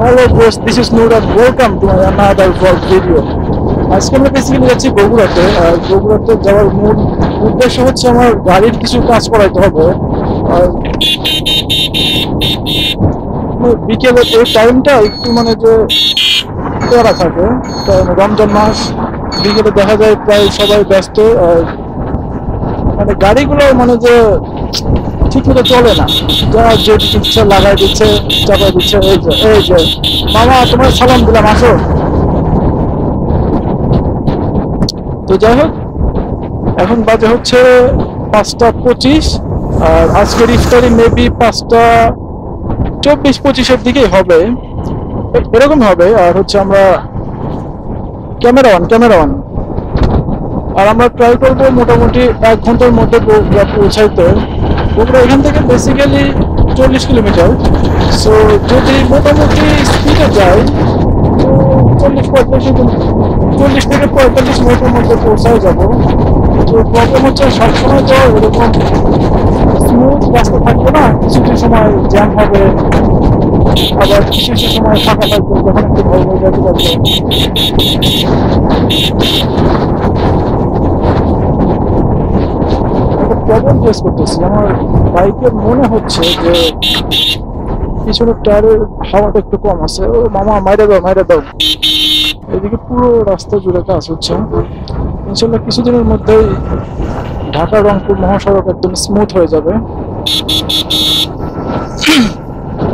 Hello boss, this is Noor and welcome to my another vlog video. আজকে আমরা basically যাচ্ছি বগুড়াতে। আর বগুড়াতে যাওয়ার মূল উদ্দেশ্য হচ্ছে আমার গাড়ির কিছু কাজ করাইতে হবে। আর বিকেলে এই টাইমটা একটু মানে যে প্যারা থাকে, কারণ রমজান মাস, বিকেলে দেখা যায় প্রায় সবাই ব্যস্ত। আর মানে গাড়িগুলো মানে যে ঠিক মতো চলে না, যা যে ইচ্ছা লাগাই দিচ্ছে, চাপাই দিচ্ছে। এই যে মামা, তোমার সালাম দিলাম, আসো। তো যাই হোক, এখন বাজে হচ্ছে 5টা 25, আর আজকের ইফতারি মেবি 5টা 24-25 দিকেই হবে, এরকম হবে। আর হচ্ছে আমরা ক্যামেরা অন, আর আমরা ট্রাই করবো মোটামুটি 1 ঘন্টার মধ্যে পৌঁছাইতে। বগুড়া এখান থেকে বেসিক্যালি 40 কিলোমিটার। সো যদি মোটামুটি স্পিডে যাই তো 40 থেকে 45 মিনিটের মধ্যে পৌঁছায় যাব। তো প্রবলেম হচ্ছে সবসময় তো এরকম স্মুথ রাস্তা থাকবে না, কিছু কিছু সময় জ্যাম হবে, আবার কিছু কিছু সময় ফাঁকা থাকবে, যখন একটু ভয় হয়ে যেতে পারবে। প্রবলেম ফেস করতেছি। আমার বাইকের মনে হচ্ছে যে পিছনের টায়ারের হাওয়াটা একটু কম আছে। ও মামা, মাইরে দাও। এদিকে পুরো রাস্তা জুড়ে কাজ হচ্ছে। ইনশাল্লাহ কিছুদিনের মধ্যেই ঢাকা রংপুর মহাসড়ক একদম স্মুথ হয়ে যাবে।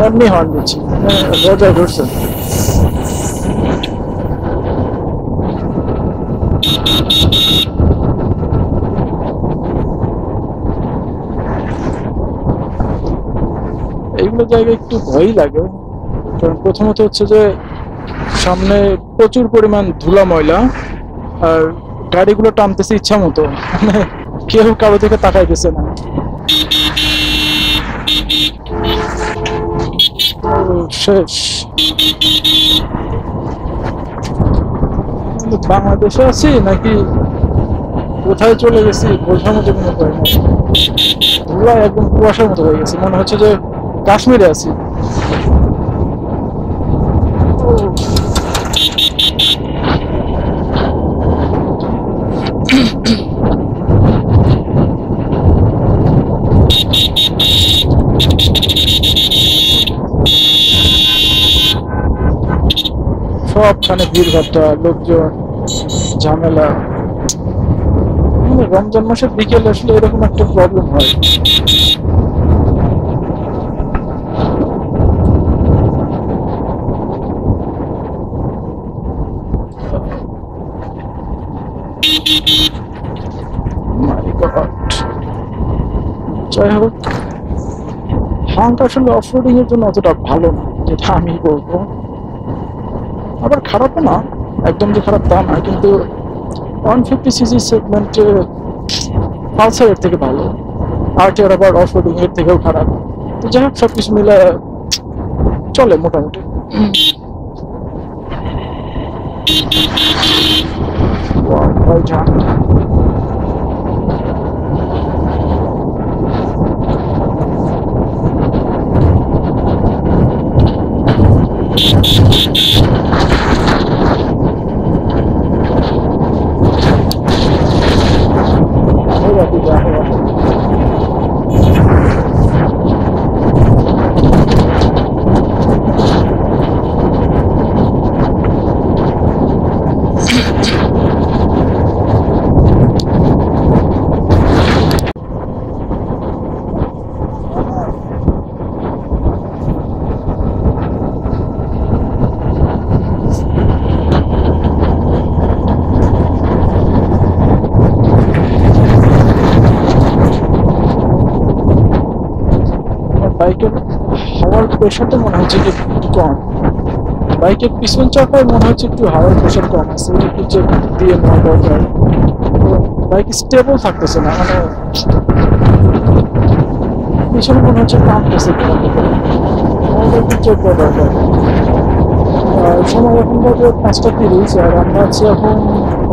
এমনি হর্ন দিচ্ছি, বজায় ধরছে। এইগুলো জায়গায় একটু ভয়ই লাগে, কারণ প্রথমত হচ্ছে যে সামনে প্রচুর পরিমাণ ধুলা ময়লা, আর গাড়িগুলো টানতেছে ইচ্ছা মতো, মানে কেউ কারো দিকে তাকাইতেছে না। শেষ। বাংলাদেশে আছি নাকি কোথায় চলে গেছি বোঝার মতো কোনো উপায় নেই। ধুলা একদম কুয়াশার মতো হয়ে গেছে, মনে হচ্ছে যে কাশ্মীরে আছি। সবখানে ভিড়ভাট্টা, লোকজন, ঝামেলা। রমজান মাসের বিকেলে আসলে এরকম একটা প্রবলেম হয়। যাই হোক, হাঙ্ক আসলে অফরোডিং এর জন্য অতটা ভালো না, যেটা আমি বলবো। আবার খারাপও না, একদম যে খারাপ তা না, কিন্তু 150cc সেগমেন্টে পালসারের থেকে ভালো, আরটিআর আবার অফরোডিং এর থেকেও খারাপ। তো যাই হোক, সবকিছু মিলে চলে মোটামুটি। বাইকের হাওয়ার প্রেশারটা মনে হচ্ছে যে একটু কম, বাইকের পিছন চাকায় মনে হচ্ছে একটু হাওয়ার প্রেশার কম আছে, এটা একটু চেক দিয়ে নেওয়া দরকার। বাইক স্টেবল থাকতেছে না, মানে পিছনে মনে হচ্ছে টানতেছে, একটু চেক করা দরকার। সময় এখন বাজে 5টা 30, আর আমরা আছি এখন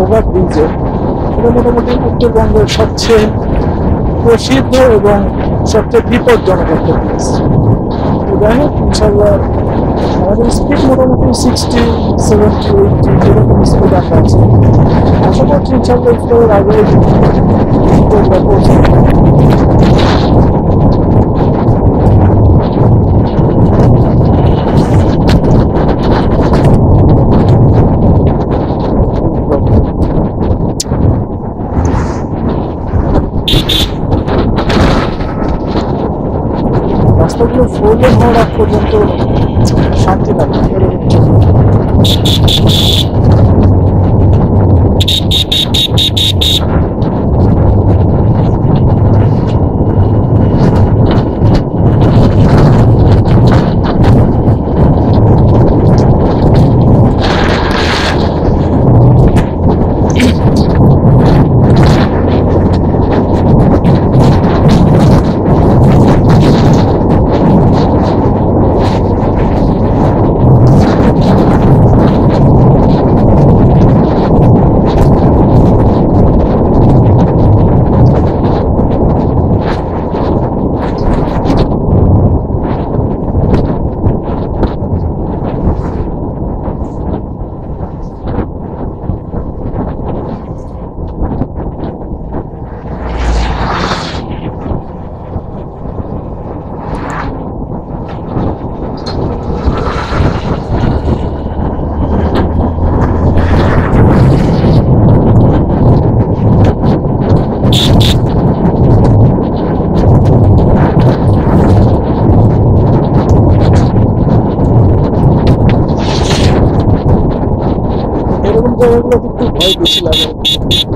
ওভার ব্রিজে। এটা মোটামুটি উত্তরবঙ্গের সবচেয়ে প্রসিদ্ধ এবং সবচেয়ে বিপজ্জনক একটা প্লেস। যাই হোক, ইনশাল্লাহ আমাদের স্পিড মোটামুটি 60, 70, 80 এরকম স্পিড আমরা আছে। আশা করছি ইনশাল্লাহ ইফতারের আগে আমরা পৌঁছে রাস্তাগুলো 4 লেন হওয়ার আগ পর্যন্ত শান্তি লাগে এরকম ছিল। জায়গাগুলোতে একটু ভয় বেশি লাগে।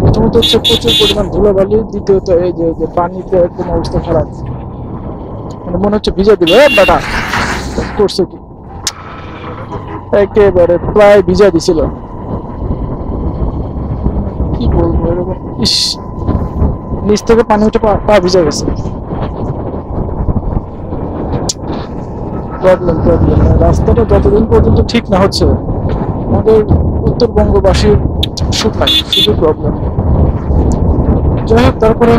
প্রথমত হচ্ছে প্রচুর পরিমাণ ধুলোবালি, দ্বিতীয়ত এই যে যে পানিতে একদম অবস্থা খারাপ, মানে মনে হচ্ছে ভিজে দিবে বাটা করছে কি, একেবারে প্রায় ভিজা দিছিল। কি বলবো, এরকম ইস, নিচ থেকে পানি উঠে পা ভিজে গেছে। প্রবলেম প্রবলেম রাস্তাটা যতদিন পর্যন্ত ঠিক না হচ্ছে আমাদের উত্তরবঙ্গবাসীর সুখ নাই, শুধু প্রবলেম। যাই হোক, তারপরে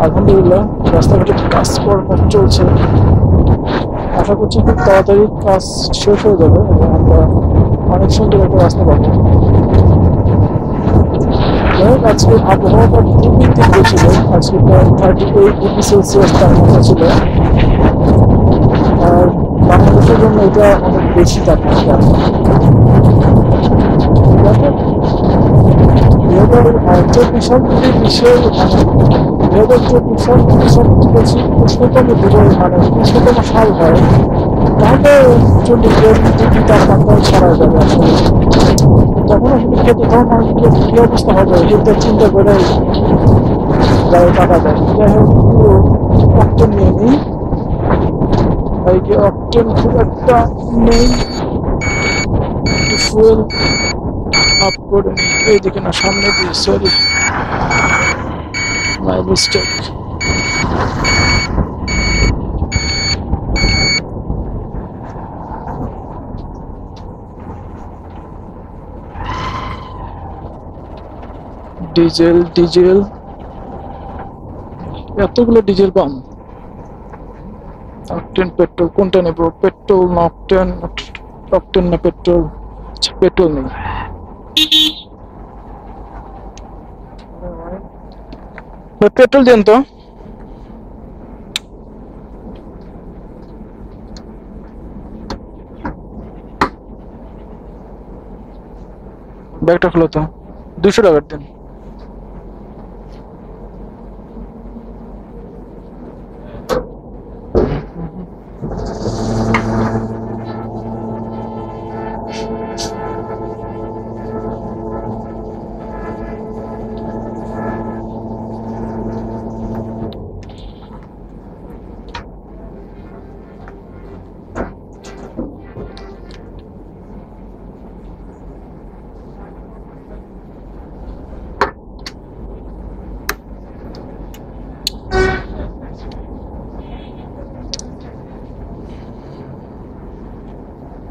আলহামদুলিল্লাহ রাস্তাঘাটে কাজকর্ম চলছে। আশা করছি খুব তাড়াতাড়ি কাজ শেষ হয়ে যাবে এবং আমরা অনেক সুন্দর একটা রাস্তা পাবো। যাই হোক, আজকে আবহাওয়াটা খুবই তীব্র ছিল। আজকে প্রায় 38°C তাপমাত্রা ছিল, আর বাংলাদেশের জন্য এটা অনেক বেশি তাপমাত্রা। 2024 সাল যদি বিশ্বের 2024 সাল যদি সবচেয়ে বেশি উষ্ণতম মানে উষ্ণতম সাল হয়, তাহলে 40-এর যদি তাপমাত্রা ছাড়া যাবে আসলে। তখন আসলে খেতে তখন মানুষগুলো কি অবস্থা হবে এটা চিন্তা করে গায়ে কাটা যায়। যাই হোক, অক্টেন নিয়ে নিই, এই যে অক্টেন খুব একটা নেই, ফুয়েল আপ করে এইদিকে না সামনে দিয়ে, sorry my mistake. Diesel diesel, এতগুলো ডিজেল পাম্প। অক্টেন পেট্রোল কোনটা নেব? পেট্রোল না অক্টেন? অক্টেন না পেট্রোল? পেট্রোল নেই। পেট্রোল দেন তো। ব্যাগটা খুলো তো, 200 টাকার দেন।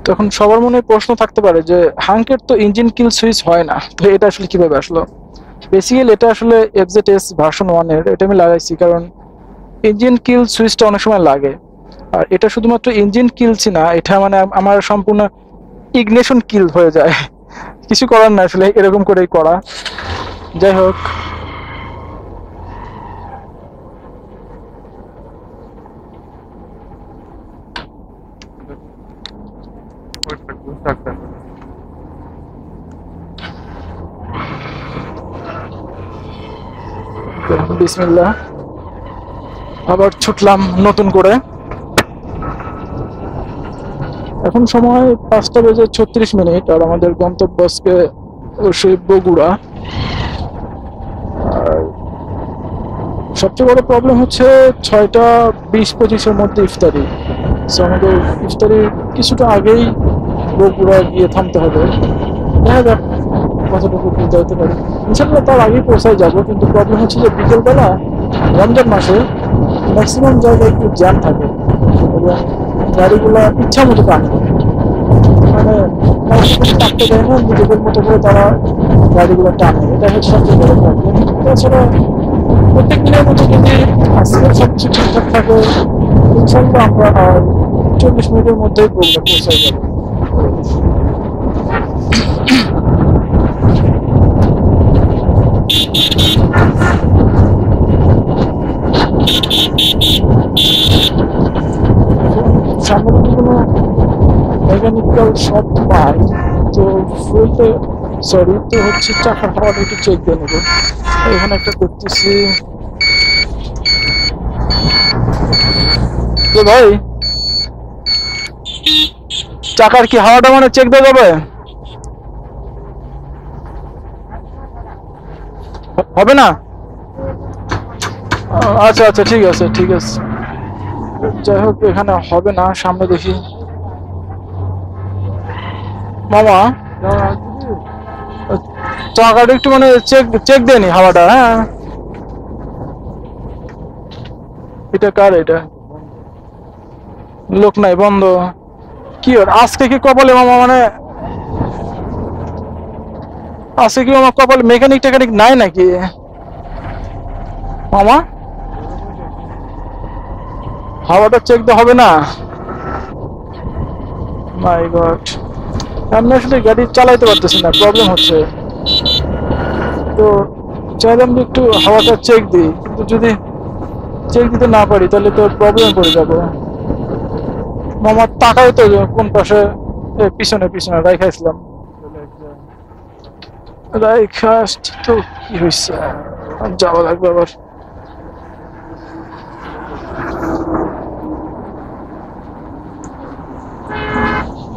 তখন সবার মনে প্রশ্ন থাকতে পারে যে হাঙ্কের তো ইঞ্জিন কিল সুইচ হয় না, তো এটা আসলে কিভাবে আসলো? বেসিক্যালি এটা আসলে FZS ভার্সন 1 এর, এটা আমি লাগাইছি কারণ ইঞ্জিন কিল সুইচটা অনেক সময় লাগে। আর এটা শুধুমাত্র ইঞ্জিন কিলছি না, এটা মানে আমার সম্পূর্ণ ইগনিশন কিল হয়ে যায়। কিছু করার না, আসলে এরকম করেই করা। যাই হোক, বিসমিল্লাহ, আবার ছুটলাম নতুন করে। এখন সময় 5:36, আর আমাদের গন্তব্য আজকে অবশ্যই বগুড়া। আর সবচেয়ে বড় প্রবলেম হচ্ছে 6:20-25-এর মধ্যে ইফতারি। সো আমাদের ইফতারির কিছুটা আগেই বগুড়া গিয়ে থামতে হবে। দেখা যাক কতটুকু পৌঁছাতে পারি। ইনশাল্লাহ তার আগেই পৌঁছায় যাব, কিন্তু প্রবলেম হচ্ছে যে বিকেলবেলা রমজান মাসে ম্যাক্সিমাম জায়গায় একটু জ্যাম থাকে এবং গাড়িগুলো ইচ্ছা মতো টানে, মানে টানতে দেয় না, নিজেদের মতো করে তারা গাড়িগুলো টানে। এটা হচ্ছে সবচেয়ে বড় প্রবলেম। তাছাড়া প্রত্যেক দিনের মতো যদি আজকে সবকিছু ঠিকঠাক থাকে, ইনশাল্লাহ আমরা 40 মিনিটের মধ্যেই পৌঁছায় যাবো। সামনে যদি কোনো মেকানিক্যাল শপ পাই তো ফুয়েলটা, সরি, তো হচ্ছে চাকার হাওয়াটা একটু চেক দিয়ে নেবো। এখানে একটা দেখতেছি। তো ভাই, চাকার কি হাওয়াটা মানে চেক দেওয়া যাবে? হবে না? আচ্ছা আচ্ছা, ঠিক আছে ঠিক আছে। যাই হোক, এখানে হবে না, সামনে দেখি। মামা, চাকাটা একটু মানে চেক চেক দেয়নি হাওয়াটা। হ্যাঁ, এটা কার? এটা লোক নাই, বন্ধ। কি ওর আজকে কি কপালে মামা, মানে আজকে কি মামা কপালে মেকানিক টেকানিক নাই নাকি মামা? হাওয়াটা চেক দেওয়া হবে না? মাই গড, আমি আসলে গাড়ি চালাইতে পারতেছি না, প্রবলেম হচ্ছে। তো চাইলাম যে একটু হাওয়াটা চেক দিই, কিন্তু যদি চেক দিতে না পারি তাহলে তো প্রবলেমে পড়ে যাবো। মামার তাকাই তো কোন পাশে, পিছনে পিছনে রাইখাইছিলাম, রাইখাস তো কি হয়েছে, যাওয়া লাগবে আবার।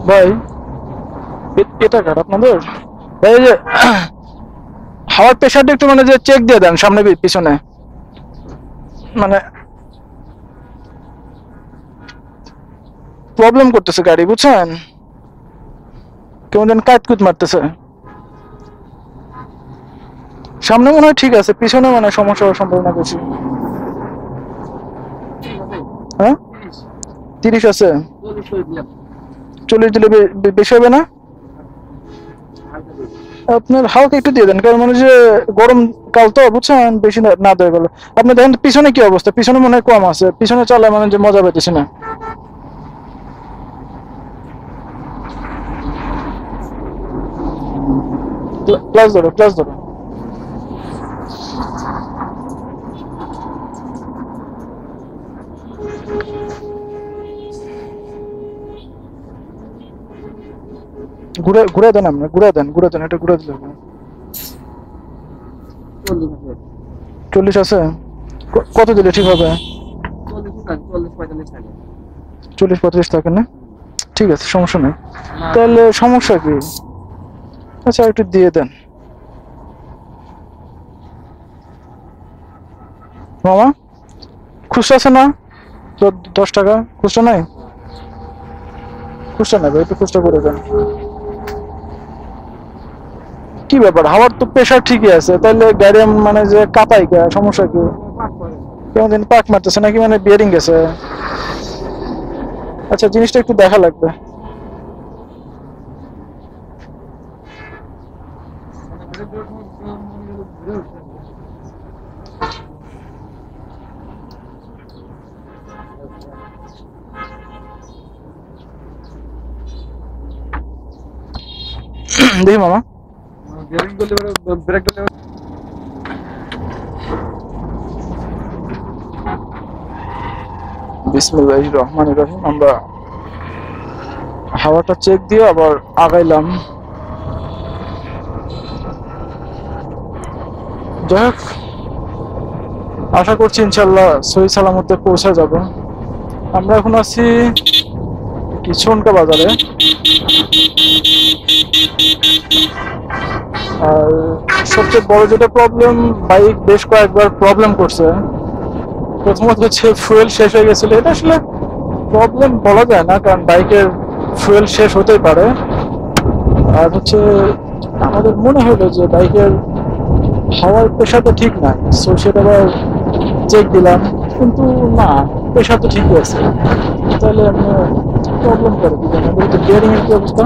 ভাই, এটা কার আপনাদের? ভাই, এই যে হাওয়ার প্রেশারটা একটু মানে যে চেক দিয়ে দেন সামনে পিছনে, মানে প্রবলেম করতেছে গাড়ি, বুঝছেন? কেমন যেন কাটকুট মারতেছে। সামনে মনে হয় ঠিক আছে, পিছনে মানে সমস্যা হওয়ার সম্ভাবনা বেশি। হ্যাঁ, 30 আছে। 40 দিলে বেশি হবে না? আপনার হালকা একটু দিয়ে দেন, কারণ মানে যে গরম কাল তো, বুঝছেন, বেশি না দেয় গেল। আপনি দেখেন পিছনে কি অবস্থা, পিছনে মনে হয় কম আছে, পিছনে চালায় মানে যে মজা পাইতেছি না। ক্লাস ধরো, ক্লাস ধরো। ঘুরে ঘুরে দেন, আপনি ঘুরে দেন, ঘুরে দেন, এটা ঘুরে দিলে হবে। 40 আছে? কত দিলে ঠিক হবে? 40-45 থাকে না? ঠিক আছে, সমস্যা নেই। তাহলে সমস্যা কি? আচ্ছা, একটু দিয়ে দেন মামা। খুচরা আছে না? 10 টাকা খুচরা নাই? খুচরা নেবে, একটু খুচরা করে দেন। কি ব্যাপার, হাওয়ার তো প্রেশার ঠিকই আছে, তাহলে গাড়ি মানে যে কাঁপাই, সমস্যা কি? কেমন দিন পাক মারতেছে নাকি, মানে বিয়ারিং গেছে? আচ্ছা, জিনিসটা একটু দেখা লাগবে। দেখি মামা গিয়ারিং করলে ব্রেক দিলে বিসমিল্লাহির রহমানির রহিম। আমরা হাওয়াটা চেক দিয়ে আবার আগাইলাম। যাই হোক, আশা করছি ইনশাল্লাহ সহি সালামতে পৌঁছা যাব। আমরা এখন আছি কিচনকা বাজারে। আর সবচেয়ে বড় যেটা প্রবলেম, বাইক বেশ কয়েকবার প্রবলেম করছে। প্রথমত হচ্ছে ফুয়েল শেষ হয়ে গেছিল। এটা আসলে প্রবলেম বলা যায় না, কারণ বাইকের ফুয়েল শেষ হতেই পারে। আর হচ্ছে আমাদের মনে হলো যে বাইকের হাওয়ার প্রেশারটা ঠিক না, সো সেটা আবার চেক দিলাম, কিন্তু না, প্রেশার তো ঠিকই আছে। তাহলে আমি প্রবলেম করে দিলাম। আমাদের তো বিয়ারিং এর কি অবস্থা?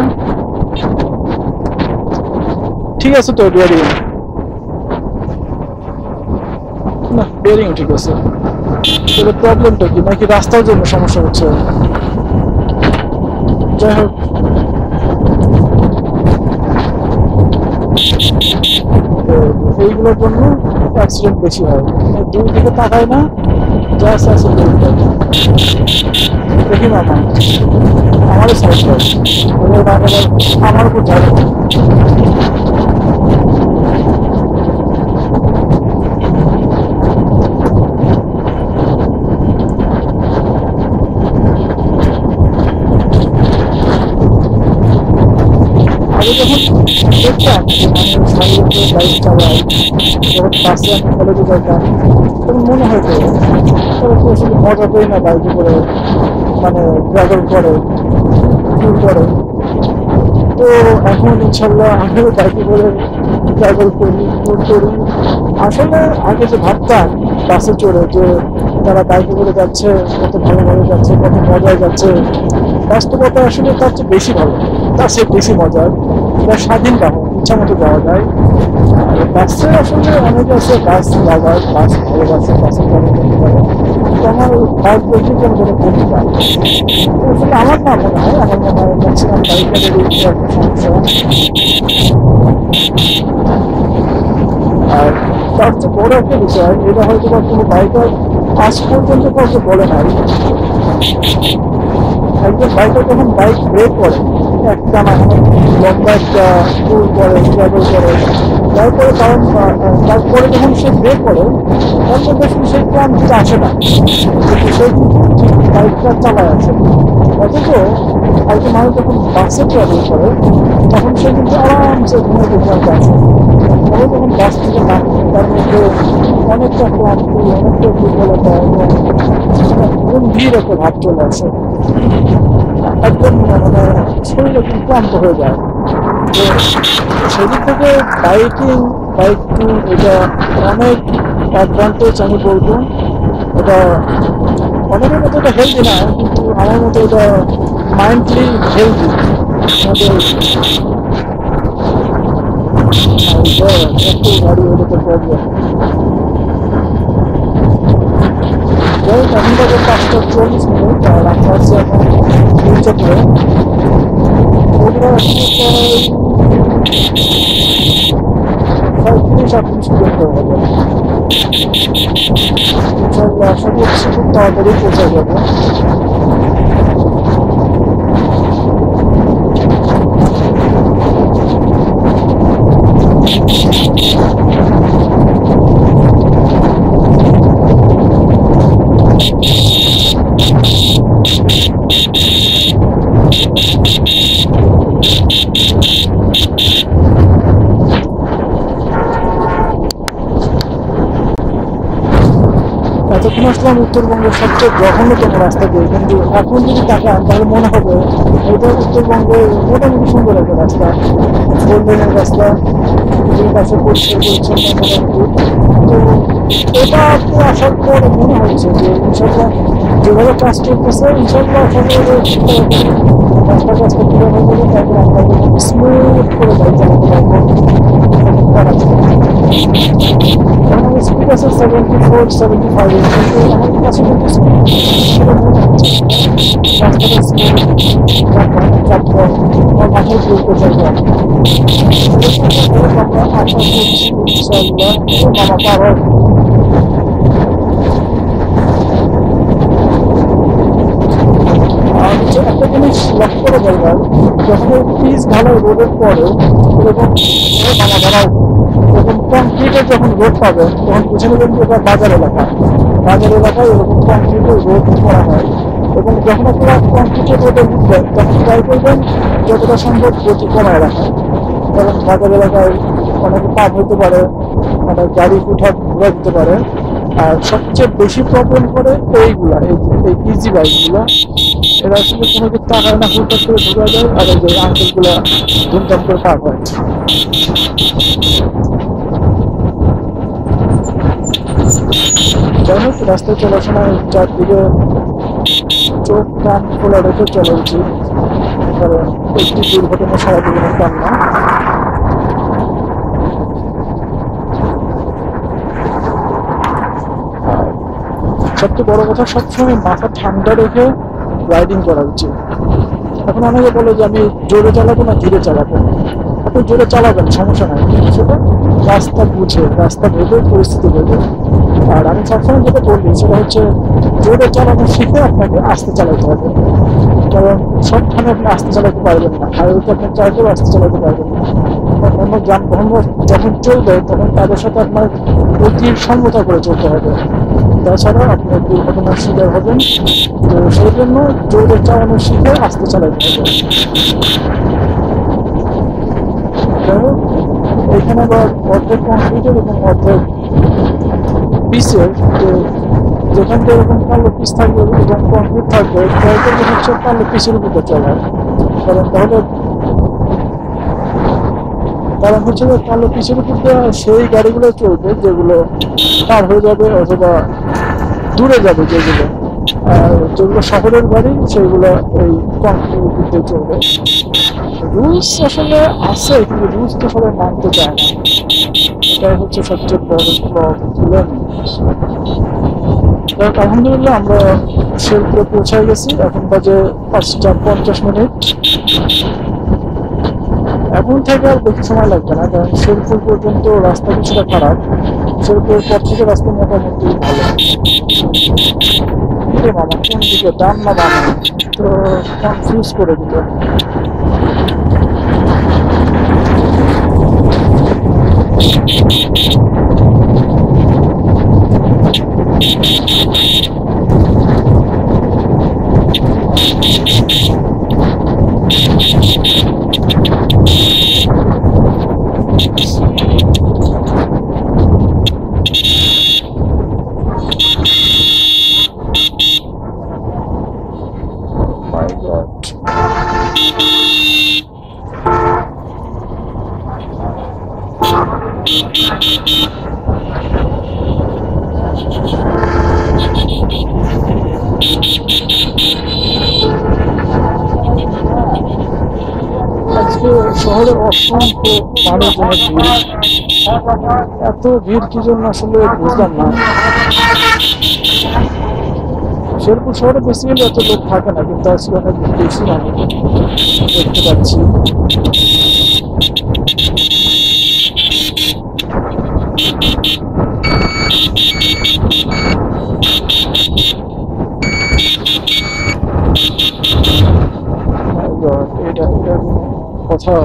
ঠিক আছে তো বিয়ারিং, না বিয়ারিং ঠিক আছে। তাহলে প্রবলেমটা কি, নাকি রাস্তার জন্য সমস্যা হচ্ছে? যাই হোক, এইগুলোর জন্য অ্যাক্সিডেন্ট বেশি হয়। দুই দিকে তাকায় না, যা আছে আছে দেখি মামা আমারও সাইড আমার উপর ঝাড়ে। আগে যখন দেখতাম মানুষ বাইক চালায়, যখন বাসে আমি কলেজে যাইতাম, তখন মনে হতো আসলে মজা করি না বাইকে করে, মানে ট্রাভেল করে, ট্যুর করে। তো এখন ইনশাল্লাহ আমিও বাইকে করে ট্রাভেল করি, ট্যুর করি। আসলে আগে যে ভাবতাম বাসে চড়ে যে তারা বাইকে করে যাচ্ছে, কত ভালোভাবে যাচ্ছে, কত মজায় যাচ্ছে, বাস্তবতা আসলে তার চেয়ে বেশি ভালো, তার চেয়ে বেশি মজার। এটা স্বাধীন বাহন, ইচ্ছা মতো যাওয়া যায়। আর বাসে আসলে অনেকে আছে বাস লাগার, বাস ভালোবাসে, বাসে ট্রাভেল করতে পারে। তো আমার বাইক দেখে কেন কোনো ক্ষতি পায় আসলে আমার না মনে হয়, আমার মনে হয় ম্যাক্সিমাম বাইকারেরই একটা সমস্যা। আর তার চেয়ে বড় একটা বিষয়, এটা হয়তো বা কোনো বাইকার আজ পর্যন্ত কাউকে বলে নাই। একজন বাইকার যখন বাইক ব্রেক করে, একটা না লম্বা একটা ট্যুর করে, ট্রাভেল করে, তারপরে কারণ তারপরে যখন সে ব্রেক করে, তার মধ্যে সেই ক্লান্তিটা আসে না, কিন্তু সে কিন্তু ঠিক বাইকটা চালায় আছে। অথচ একজন মানুষ যখন বাসে ট্রাভেল করে, তখন সে কিন্তু আরামসে ঘুমোতে ক্লান্তি আছে। তবে যখন বাস থেকে নামে, তার মধ্যে অনেকটা ক্লান্তি, অনেকটা দুর্বলতা এবং গম্ভীর একটা ভাব চলে আসে। একদম মানে শরীর একদম ক্লান্ত হয়ে যায়। তো সেদিক থেকে বাইক ট্যুর এটা অনেক অ্যাডভান্টেজ আমি বলবো। এটা অনেকের মতো এটা হেলদি না, কিন্তু আমার মতো এটা মাইন্ডলি হেলদি। এত গাড়ি হলে তো প্রবলেম। যাই হোক, এখন বাজে 5:40, আর আমরা আছি এখন চক্রে। ওগুলো এখন প্রায় 30-38 কিলোমিটার হবে। ইনশাল্লাহ আশা করছি খুব তাড়াতাড়ি পৌঁছে যাবো। এতক্ষণ আসলাম উত্তরবঙ্গের সবচেয়ে জঘন্যতম রাস্তা দিয়ে, কিন্তু এখন যদি তাকান তাহলে মনে হবে এটা উত্তরবঙ্গের মোটামুটি সুন্দর একটা রাস্তা, 4 লেনের রাস্তা, পাশে পরিষ্কার পরিচ্ছন্ন মোটামুটি। তো এটা আপনি আসার পর মনে হচ্ছে যে ইনশাল্লাহ যেভাবে কাজ চলতেছে, ইনশাল্লাহ রাস্তা কাজটা পুরো হয়ে যাবে, তারপর আমরা স্মুথ করে বাইক চালাতে পারবো। কারণ আমি স্পিড আছে 74-75, কিন্তু আমার কাছে কিন্তু সেটা মনে হচ্ছে রাস্তাটা স্মুথ, চাপ কম, আমার মাথায় জোর করতে কম। আমরা আশা করছি ইনশাআল্লাহ মামা পার হবে। আর হচ্ছে একটা জিনিস লক্ষ্য করে দরকার, যখন এই পিচ ঢালাই রোডের পরে এরকম মামা দাঁড়াও, এরকম কংক্রিটের যখন রোড পাবেন তখন বুঝে নেবেন যে এটা বাজার এলাকা। বাজার এলাকায় এরকম কংক্রিটের রোড করা হয়, এবং যখন আপনারা কংক্রিটের রোডে উঠবেন তখন ট্রাই করবেন যতটা সম্ভব গতি কমায় রাখা, কারণ বাজার এলাকায় অনেক পাপ হতে পারে, অনেক গাড়ি উঠা ঘুরে দিতে পারে। আর সবচেয়ে বেশি প্রবলেম করে এইগুলা, এই ইজি বাইকগুলা, এরা আসলে কোনো কিছু তাকায় না, হুটহাট করে ঢুকা যায়, আর এই যে আঙ্কেলগুলা ধুমধাম করে পার হয়। যাই হোক, রাস্তায় চলার সময় চারদিকে চোখ কান খোলা রেখে চলা উচিত, কারণ একটি দুর্ঘটনা সারা জীবনের কাম না। সবচেয়ে বড় কথা, সবসময় মাথা ঠান্ডা রেখে রাইডিং করা উচিত। এখন অনেকে বলে যে আমি জোরে চালাবো না ধীরে চালাবো, আপনি জোরে চালাবেন, সমস্যা নাই, কিন্তু সেটা রাস্তা বুঝে, রাস্তা ভেবে, পরিস্থিতি ভেবে। আর আমি সবসময় যেটা বলি সেটা হচ্ছে জোরে চালানো শিখে আপনাকে আস্তে চালাতে হবে, কারণ সবখানে আপনি আস্তে চালাতে পারবেন না, হাইওয়েতে আপনি চাইলেও আস্তে চালাতে পারবেন না। অন্য যানবাহন যখন চলবে তখন তাদের সাথে আপনার গতির সমতা করে চলতে হবে, তাছাড়া আপনি দুর্ঘটনার শিকার হবেন। তো সেই জন্য জোরে চালানো শিখে আস্তে চালাতে হবে। যাই হোক, এখানে আবার অর্ধেক কংক্রিটের এবং অর্ধেক পিসের, যেখান থেকে এরকম কালো পিস থাকবে এবং কংক্রিট থাকবে, ট্রাই করবে হচ্ছে কালো পিসের উপরে চলার, কারণ হচ্ছে যে কালো পিসের উপর সেই গাড়িগুলো চলবে যেগুলো পার হয়ে যাবে অথবা দূরে যাবে, যেগুলো শহরের গাড়ি সেগুলো এই কংক্রিটের উপর দিয়ে চলবে। রুলস আসলে আছে, কিন্তু রুলস তো সবাই মানতে চায় না, এটাই হচ্ছে সবচেয়ে বড় প্রবলেম। আলহামদুলিল্লাহ আমরা শেরপুরে পৌঁছায় গেছি, এখন বাজে 5:50। এখন থেকে আর বেশি সময় লাগবে না, কারণ শেরপুর পর্যন্ত রাস্তা কিছুটা খারাপ, শেরপুরের পর থেকে রাস্তা মোটামুটি ভালো। মামা কোন দিকে, ডান না বামে, তো কনফিউজ করে দিল। আজকে শহরে অসংখ্য মানুষজনের ভিড়, এত ভিড় কি জন্য আসলে বুঝলাম না। শেরপুর শহরে বেসিক্যালি এত লোক থাকে না, কিন্তু আজকে অনেক বেশি মানুষ দেখতে পাচ্ছি। এটা কথা,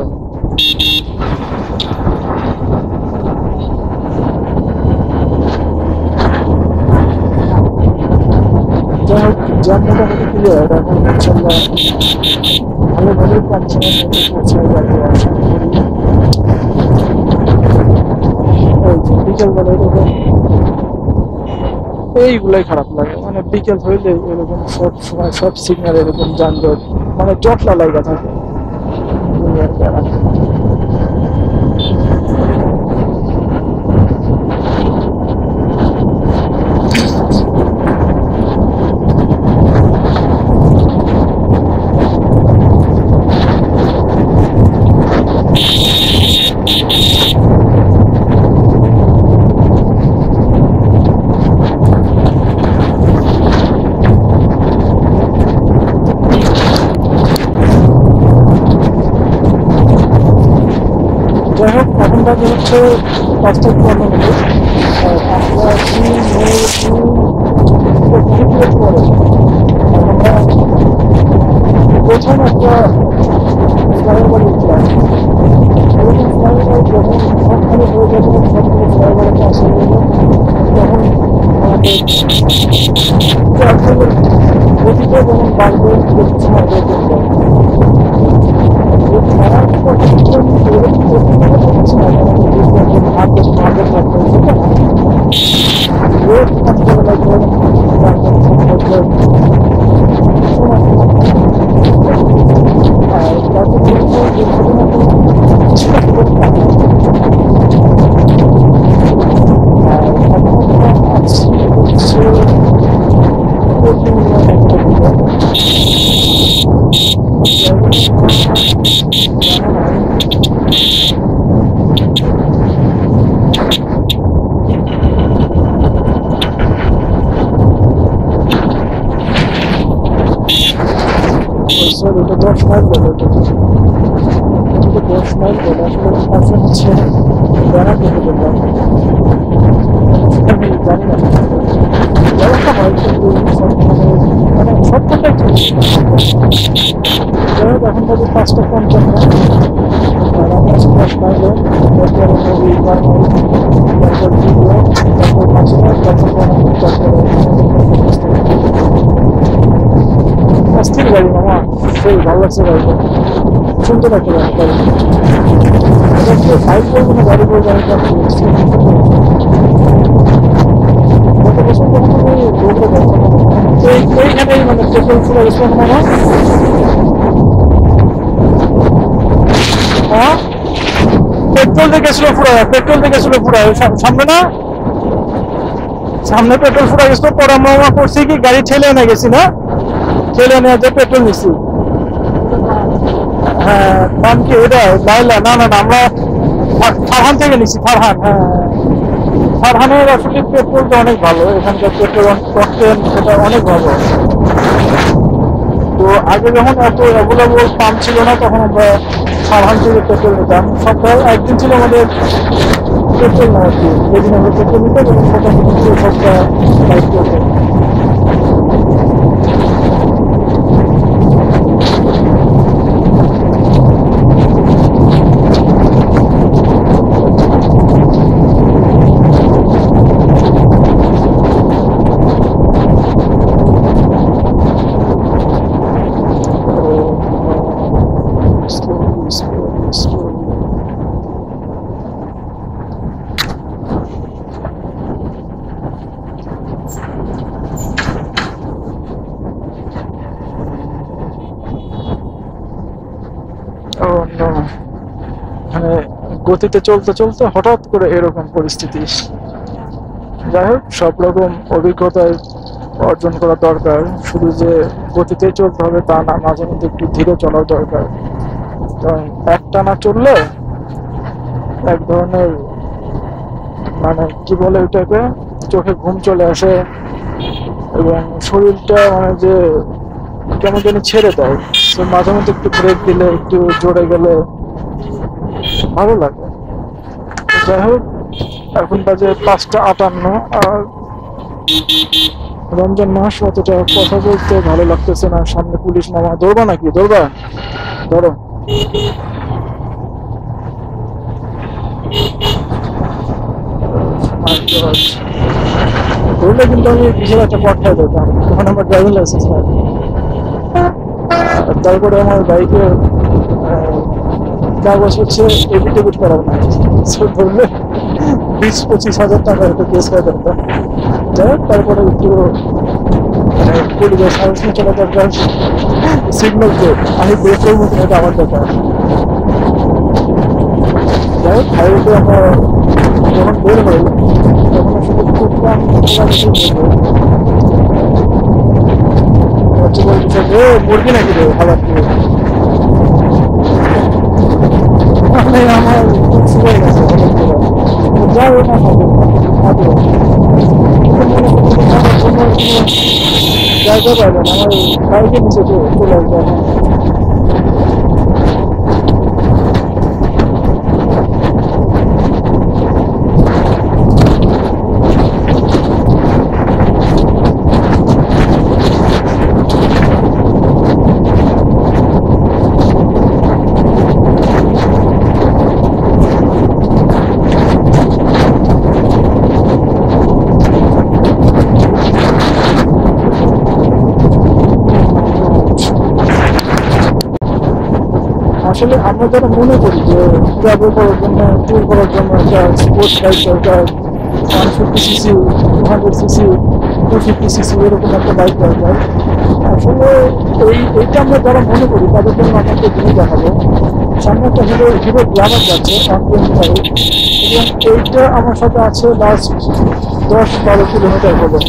যাই হোক, জ্যাম মোটামুটি ক্লিয়ার। এখন ইনশাল্লাহ ভালোভাবে কম সময়ের মধ্যে পৌঁছায় যাবো আশা করি। ওই যে বিকেলবেলা এরকম এইগুলাই খারাপ লাগে, মানে বিকেল হইলে এরকম সব সময় সব সিগন্যাল এরকম যানজট, মানে জটলা লাগা থাকে দুনিয়ার প্যারা। বাজে হচ্ছে 5:15। আর আমরা 3 পরে আমরা প্রথম একটা ফ্লাইওভার উঠলাম। এরকম ফ্লাইওভার যখন সবখানে হয়ে যাবে, সবগুলো ফ্লাইওভারটা আসে তখন আমাদের ট্রাফিকের গতিটা যেমন বাড়বে, সময় দেখতে এটা 10 মাইল বলে, এটা 10 মাইল বলে। আসলে পাশে হচ্ছে ব্যানার দেখে বললাম, আমি জানি না ব্যবস্থা হয়, কিন্তু মানে সবটাই যাই হোক। এখন বাজে 5:55। আর আমি আছি 10 মাইলে। তারপরে নদী, তারপর ভিডিও, তারপর মাঝে, তারপর অস্থির গাড়ি মামা, সেই ভালো লাগছে গাড়িটা, সুন্দর একটা গাড়ি। এটা কি বাইক বলবো না গাড়ি বলবো, আমি গত বছর যখন আমি দৌড়ে যাচ্ছিলাম এইখানেই মানে পেট্রোল ফুরা গেছিল মামা। হ্যাঁ, পেট্রোল দেখেছিল পুরা, পেট্রোল দেখেছিল পুরা সামনে না, সামনে পেট্রোল ফুরা গেছিল। পরে আমরা করছি কি গাড়ি ঠেলে এনে গেছি না, ঠেলে নিয়ে যে পেট্রোল নিচ্ছি। হ্যাঁ, নাম কি এটা? লাইলা? না না না, আমরা ফারহান থেকে নিচ্ছি, ফারহান। হ্যাঁ, ফারহানের আসলে পেট্রোলটা অনেক ভালো, এখানকার পেট্রোল অকটেন এটা অনেক ভালো। তো আগে যখন এত অ্যাভেলেবল পাম্প ছিল না, তখন আমরা ফারহান থেকে পেট্রোল নিতাম। সপ্তাহে একদিন ছিল আমাদের পেট্রোল নেওয়ার দিন, যেদিন আমরা পেট্রোল নিতাম এবং মোটামুটি সবটা বাইক করতাম। মানে গতিতে চলতে চলতে হঠাৎ করে এরকম পরিস্থিতি। যাই হোক, সব রকম অভিজ্ঞতায় অর্জন করা দরকার। শুধু যে গতিতে চলতে হবে তা না, মাঝে মধ্যে একটু ধীরে চলার দরকার। কারণ একটানা চললে এক ধরনের মানে কি বলে ওইটাকে, চোখে ঘুম চলে আসে এবং শরীরটা মানে যে কেমন জানি ছেড়ে দেয়। তো মাঝে মধ্যে একটু ব্রেক দিলে, একটু জোরে গেলে ভালো লাগে। যাই হোক, এখন বাজে 5:58। আর রমজান মাস, অতটা কথা বলতে ভালো লাগতেছে না। সামনে পুলিশ মামা। ধরবা নাকি? ধরবা? ধরো। ধরলে কিন্তু আমি বিশাল একটা পথ খাই দিতাম। তখন আমার ড্রাইভিং লাইসেন্স নাই। তারপরে আমার বাইকের কাগজ হচ্ছে এফিডেভিট করার নাই। ধরলে 20-25 হাজার টাকা একটা কেস হয়ে যেতাম। যাই হোক, তারপরে একটু মানে পুলিশের সাহস নিয়ে চলা দরকার। সিগন্যাল তো আমি ব্রেক করবো কিনা, এটা আমার ব্যাপার। যাই হোক, হাইওয়েতে আমরা যখন বের হই তখন আসলে খুব কম মুরগি নাকি রে খাবার দিয়ে, মানে আমার খুব সুন্দর গেছে। যাই হোক না হবে জায়গা পাবেন, আমার বাইকের নিচে চলে আসবে। আসলে আমরা যারা মনে করি যে ট্রাভেল করার জন্য ট্যুর করার জন্য একটা স্পোর্টস বাইক দরকার, 150 সিসি, 200 সিসি, 250 সিসি এরকম একটা বাইক দরকার, আসলে এইটা আমরা যারা মনে করি তাদের জন্য আমরা একটা জিনিস দেখাবো। সামনে একটা হিরো হিরো গ্ল্যামার যাচ্ছে 125, এবং এইটা আমার সাথে আছে লাস্ট 10-12 কিলোমিটার হলো,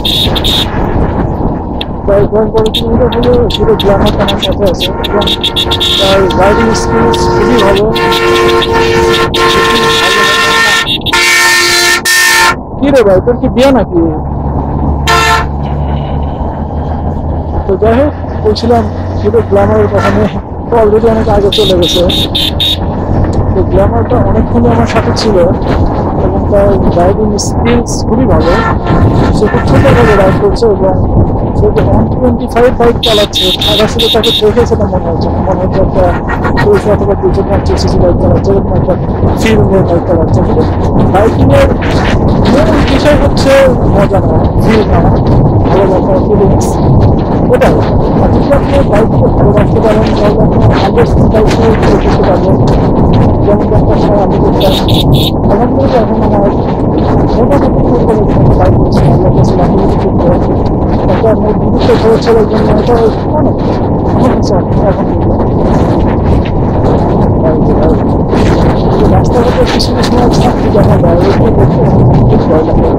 প্রায় 10-12 কিলোমিটার হলো হিরো গ্ল্যামারটা আমার সাথে আছে, এবং তার রাইডিং স্কিলস খুবই ভালো। কি রে ভাই, তোর কি বিয়ে নাকি? তো যাই হোক, বলছিলাম হিরো গ্ল্যামারের কথা নিয়ে, অলরেডি অনেক আগে চলে গেছে। তো গ্ল্যামারটা অনেকক্ষণই আমার সাথে ছিল, এবং তার রাইডিং স্কিলস খুবই ভালো। সে খুব সুন্দরভাবে রাইড করছে, এবং সে যে 125 বাইক চালাচ্ছে তার আসলে তাকে দেখেছে না মনে হচ্ছে না, মনে হচ্ছে একটা 200 অথবা 250 সিসি বাইক চালাচ্ছে, এরকম একটা ফিল নিয়ে বাইক চালাচ্ছে। কিন্তু বাইকিংয়ের মূল বিষয় হচ্ছে মজা নেওয়া, ফিল নেওয়া, ভালো লাগা, ফিলিংস, ওটাই। আর যদি আপনি বাইককে ভালোবাসতে পারেন তাহলে আপনি 100 বাইক নিয়ে করতে পারবেন, যেমন একটা সময় আমি করতাম। আলহামদুলিল্লাহ এখন আমার মোটামুটি বাইক হচ্ছে, আল্লাহ কাছে লাখো করতে একটা নির্দিষ্ট খরচের জন্য এটা অনেক আমার কাছে আলহামদুলিল্লাহ। রাস্তাঘাটে কিছু কিছু সময় ছাত্রী দেখা যায়, ওইগুলো দেখতে খুব ভয় লাগে।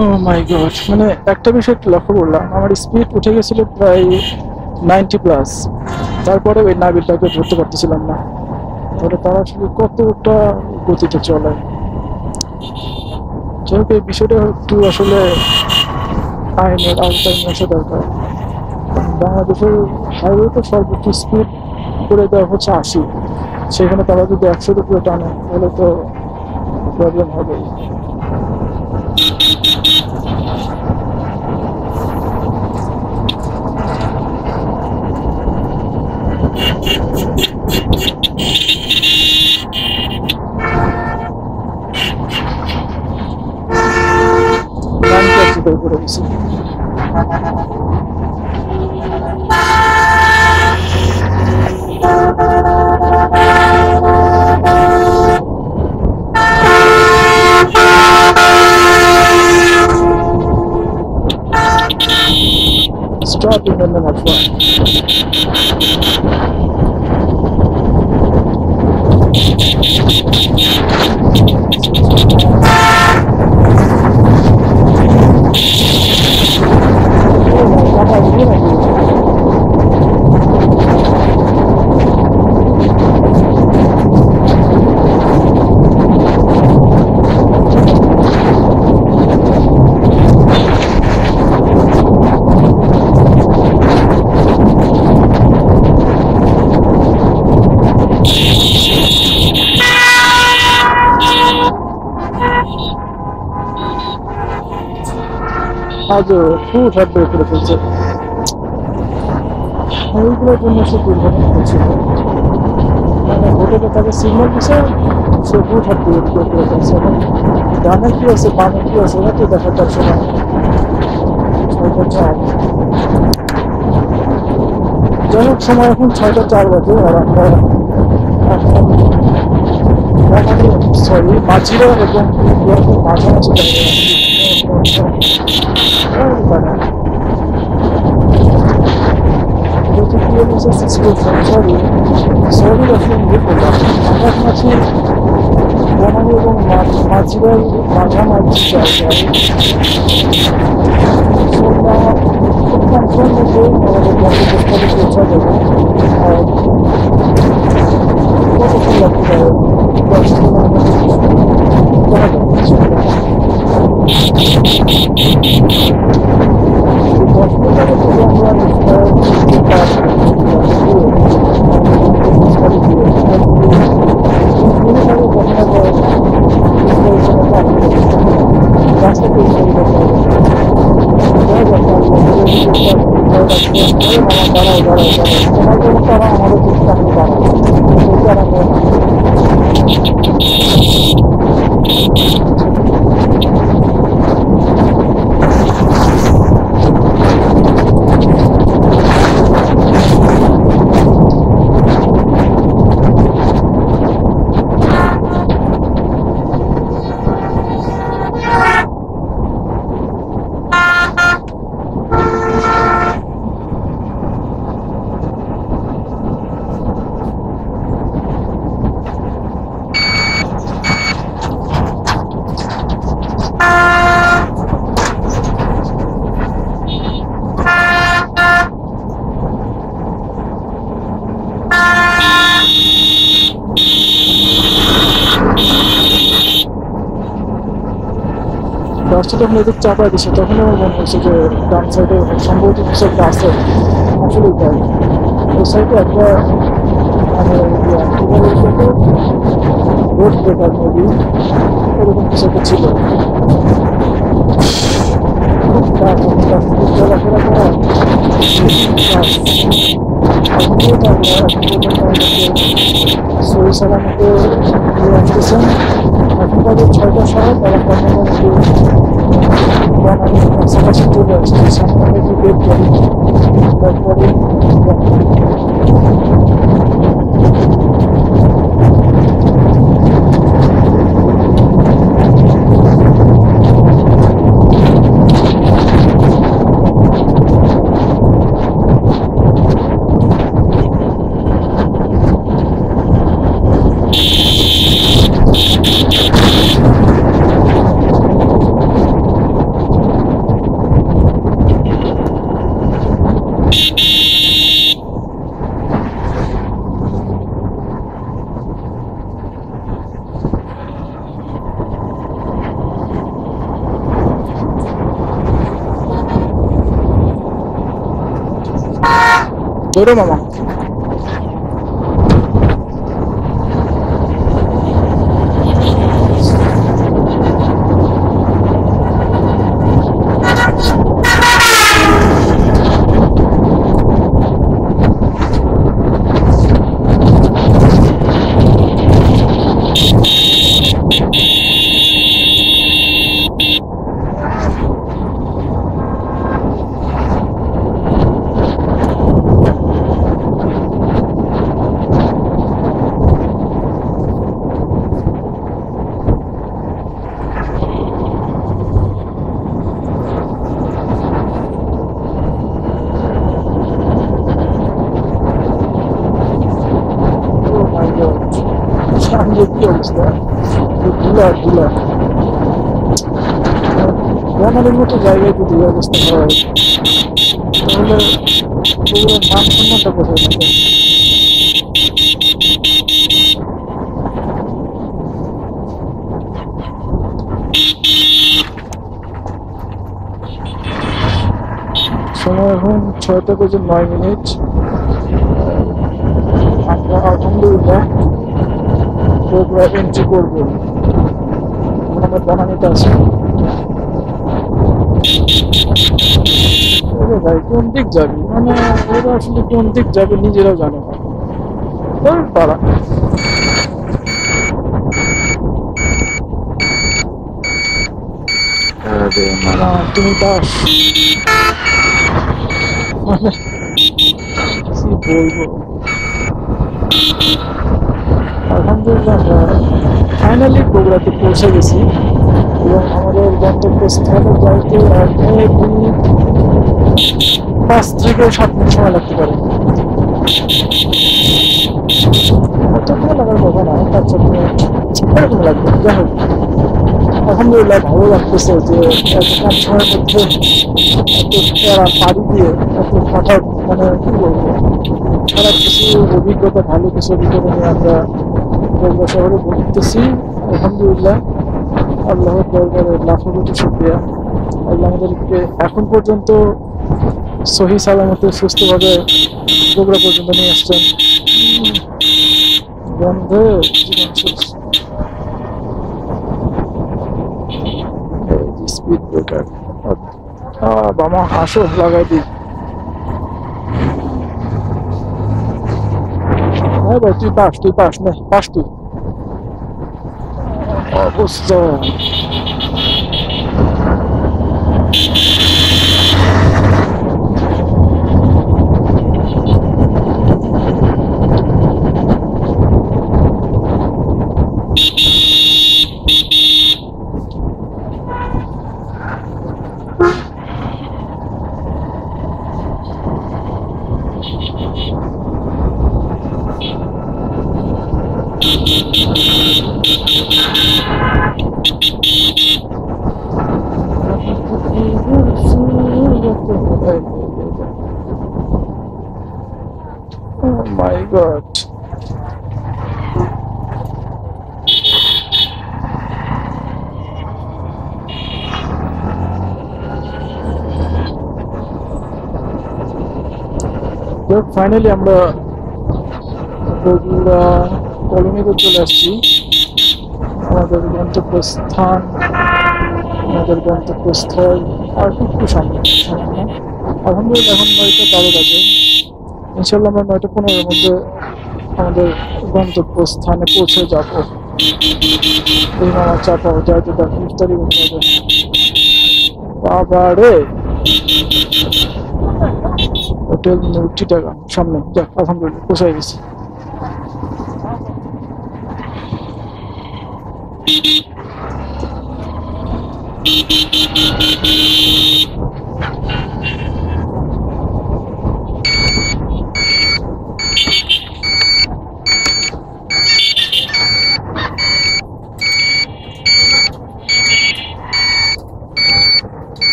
ও মাই গড, মানে একটা বিষয় একটু লক্ষ্য করলাম, আমার স্পিড উঠে গেছিল প্রায় 90+, তারপরে ওই নাবিলটাকে ধরতে পারতেছিলাম না। তাহলে তারা আসলে কতটা গতিতে চলে। যাই হোক, এই বিষয়টা একটু আসলে আইনের আওতায় নিয়ে আসা দরকার। বাংলাদেশের হাইওয়েতে সর্বোচ্চ স্পিড করে দেওয়া হচ্ছে 80, সেখানে তারা যদি 100-এর উপরে টানে তাহলে তো প্রবলেম হবে। করে দিছি। Stop in the name of fun. আজও খুব হাত বের করে ফেলছে, ওইগুলোর জন্য সে দুর্ঘটনা হয়েছিল। মানে হোটেলে তাকে সিগন্যাল দিচ্ছে, সে খুব হাত বের করে ফেলছে। এবং ডানে কি আছে বামে কি আছে এটা তো দেখার যাচ্ছে না। যাই হোক, সময় এখন 6টা 4 বাজে, আর আমরা এখন সরি মাঝিরা এবং মাঝামাঝি TMSS স্কুল সরি সৌদি আসলে নিয়ে করলাম আমরা এখন আছি বনানী এবং মাঝিবার মাঝামাঝি জায়গায় খুব কম সময়ের মধ্যে আমাদের গন্তব্যস্থলে পৌঁছা যাবে আর কতক্ষণ লাগতে পারে 10-15 মিনিট দেখা যাবে বাসটা যখন এদিক চাপা দিচ্ছে তখন আমার মনে হচ্ছে যে ডান সাইডে সম্ভবত কিছু একটা আছে আসলেই তাই ওই সাইডে একটা মানে রোড ব্রেকার মেবি এরকম কিছু একটা ছিল চলাফেরা করা সহি সালামতে নিয়ে আসতেছেন এখন তাদের 6টা শহর তারা কর্মবন্ধু বনানীর কাছাকাছি চলে আসছে সামনে একটু বের করি তারপরে Duro mamá. কি অবস্থা ধুলা বনানীর মতো জায়গায় যদি এই অবস্থা হয় তাহলে ওগুলোর মান সম্মানটা কোথায় থাকে সময় এখন 6:09 আমরা আলহামদুলিল্লাহ বগুড়া এন্ট্রি করবো আমরা বনানীতে আছি ভাই কোন দিক যাবি মানে ওরা আসলে কোন দিক যাবে নিজেরাও জানে না পারা তুমি দাস মানে কি বলবো আলহামদুলিল্লাহ ফাইনালি বগুড়াতে পৌঁছে গেছি এবং আমাদের গন্তব্যস্থলে যাইতে 5 থেকে 7 মিনিট সময় লাগতে পারে অত ভালো লাগার কথা না, তার সাথে এরকম লাগবে। যাই হোক, আলহামদুলিল্লাহ ভালো লাগতেছে যে এত কম সময়ের মধ্যে এত প্যারা পাড়ি দিয়ে এত হঠাৎ মানে কি বলবো, খারাপ কিছু অভিজ্ঞতা, ভালো কিছু অভিজ্ঞতা নিয়ে আমরা বগুড়া শহরে ঘুরতেছি। আলহামদুলিল্লাহ, আল্লাহর দরবারে লাখো কোটি শুকরিয়া। আল্লাহ আমাদেরকে এখন পর্যন্ত সহি সালামতে সুস্থভাবে বগুড়া পর্যন্ত নিয়ে আসছেন। বন্ধে জীবন শেষ। স্পিড ব্রেকার বামা আসো লাগাই দিই। হ্যাঁ ভাই, তুই পাস নে, পাস তুই। অবস্থা oh my god. ফাইনালি আমরা বগুড়া কলোনিতে চলে আসছি। আমাদের গন্তব্যস্থান, আমাদের গন্তব্যস্থল আর একটু সামনে। আলহামদুলিল্লাহ এখন 9টা 12 বাজে। ইনশাল্লাহ আমরা 9টা 15-এর মধ্যে আমাদের গন্তব্যস্থানে পৌঁছে যাব। এই মামা চাপাও যাইতে তার ইফতারি করতে হবে। বাবা রে, হোটেল 90 টাকা সামনে। যাক, আলহামদুলিল্লাহ পৌঁছাই গেছি।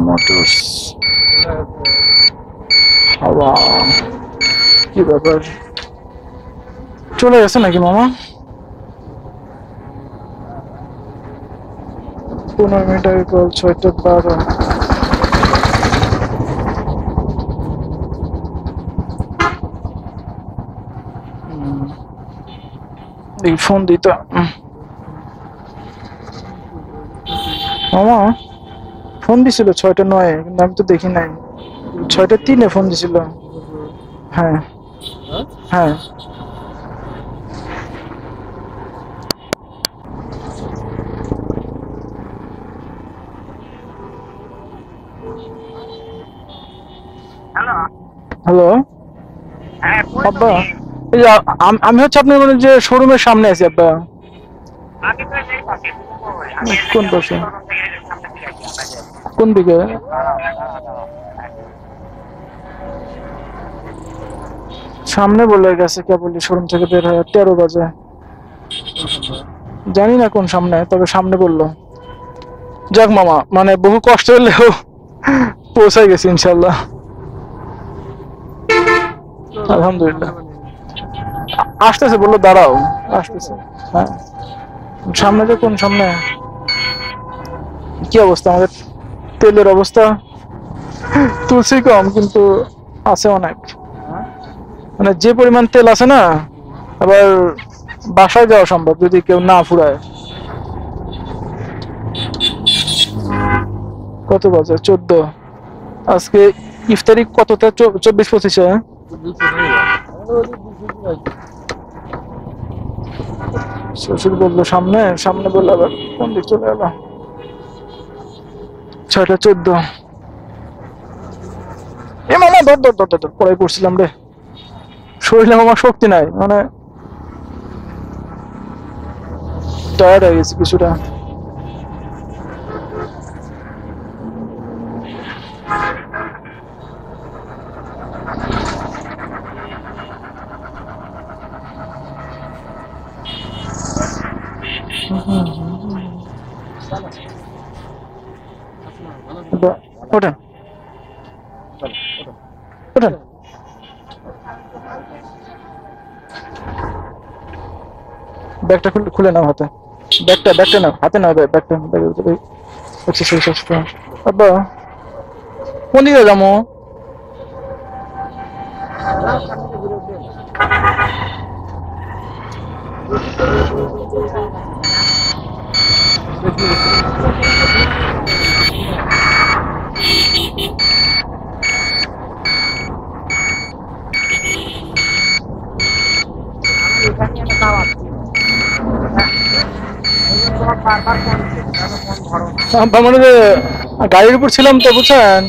মোটরস হাওয়া, কি ব্যাপার, চলে গেছে নাকি মামা? 15 মিনিট আগে কল, 6টা 12। এই ফোন দিত মামা, ফোন দিছিল 6টা 9, কিন্তু আমি তো দেখি নাই। 6টা 3 ফোন দিছিল। হ্যাঁ হ্যাঁ, হ্যালো আব্বা, এই যে আমি হচ্ছে আপনার মানে যে শোরুমের সামনে আছি আব্বা। কোন পাশে, কোন দিকে? সামনে বলে গেছে কেবলই, শোরুম থেকে বের হয় 13 বাজে। জানি না কোন সামনে, তবে সামনে বললো। যাক মামা, মানে বহু কষ্ট হলেও পৌঁছাই গেছি ইনশাল্লাহ, আলহামদুলিল্লাহ। আসতেছে বললো, দাঁড়াও আসতেছে। হ্যাঁ, সামনে যে কোন সামনে? কি অবস্থা আমাদের তেলের অবস্থা? তুলসী কম, কিন্তু আছে অনেক। মানে যে পরিমাণ তেল আছে না, আবার বাসায় যাওয়া সম্ভব যদি কেউ না ফুরায়। কত বাজে? 14। আজকে ইফতারি কতটা? 24-25। শ্বশুর বললো সামনে, সামনে বললো আবার কোন দিক চলে এলো। 6টা 14। এ মামা ধর ধর ধর ধর, পড়াই পড়ছিলাম রে। শরীরে আমার শক্তি নাই, মানে টায়ার্ড হয়ে গেছি কিছুটা। ওঠেন ওঠেন। ব্যাগটা খুলে নাও হাতে, ব্যাগটা নাও হাতে, নাও ব্যাগটা। আব্বা কোন দিকে যাবো? আব্বা মনে হয় গাড়ির উপর ছিলাম তো, বুঝছেন?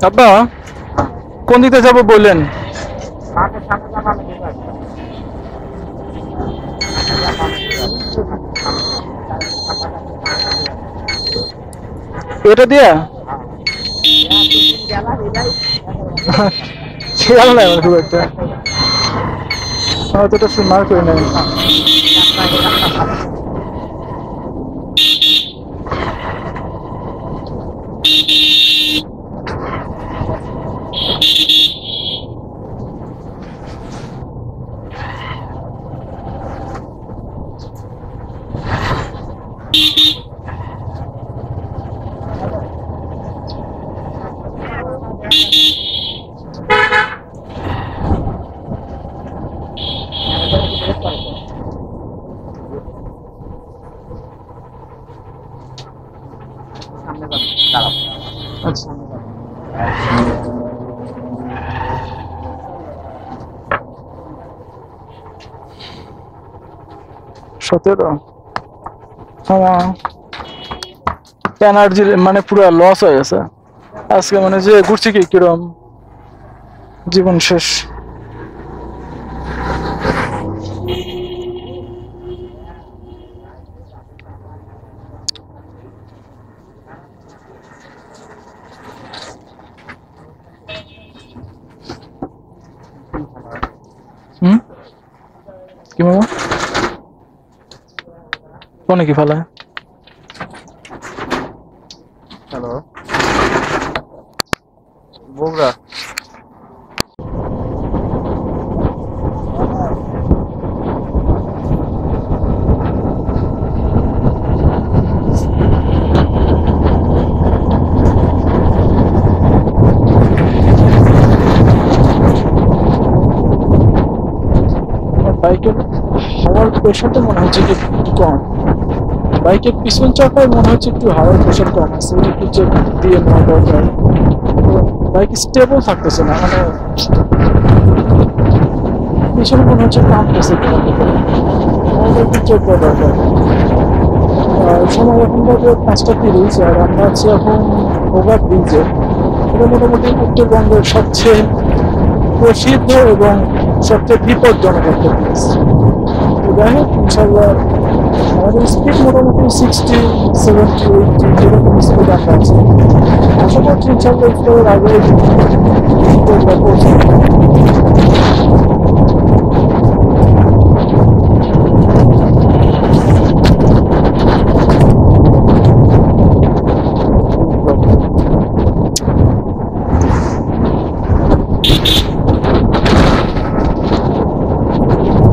আব্বা কোন দিকে যাবো বললেন? এটা দিয়া খেয়াল নাই আমার খুব একটা, অতটা মার করে নাই। আচ্ছা 17 আমার এনার্জি মানে পুরো লস হয়ে গেছে আজকে, মানে যে ঘুরছি কি কিরম জীবন শেষ। কি মামা কোনে কি ফেলায়? হ্যালো বগুড়া। বাইকের হাওয়ার প্রেশারটা মনে হচ্ছে যে একটু কম, বাইকের পিছন চাকায় মনে হচ্ছে একটু হাওয়ার প্রেশার কম আছে, একটু চেক দিয়ে নেওয়া দরকার। বাইক স্টেবল থাকতেছে না, মানে পিছনে মনে হচ্ছে টানতেছে, একটু চেক করা দরকার। সময় এখন বাজে 5:30 আর আমরা আছি এখন ওভার ব্রিজে। এটা মোটামুটি উত্তরবঙ্গের সবচেয়ে প্রসিদ্ধ এবং সবচেয়ে বিপজ্জনক একটা প্লেস। তো যাই হোক ইনশাল্লাহ আমাদের স্পিড মোটামুটি 60, 70, 80 এরকম স্পিড আমরা আছি। আশা করছি ইনশাল্লাহ ইফতারের আগে পৌঁছে।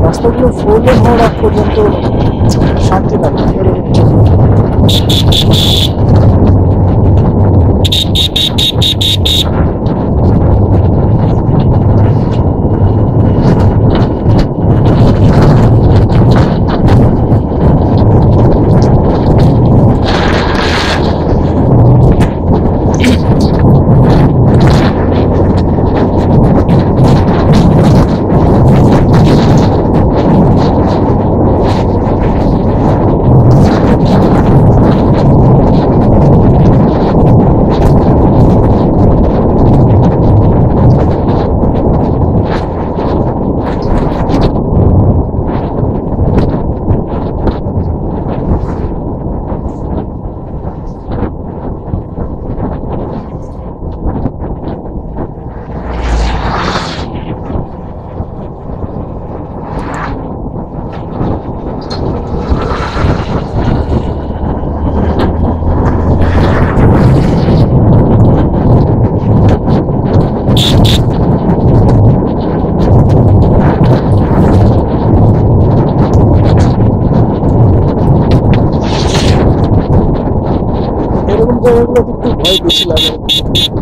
রাস্তাগুলো 4 লেন হওয়ার আগ পর্যন্ত শান্তি লাগে। জায়গাগুলোতে একটু ভয় বেশি লাগে।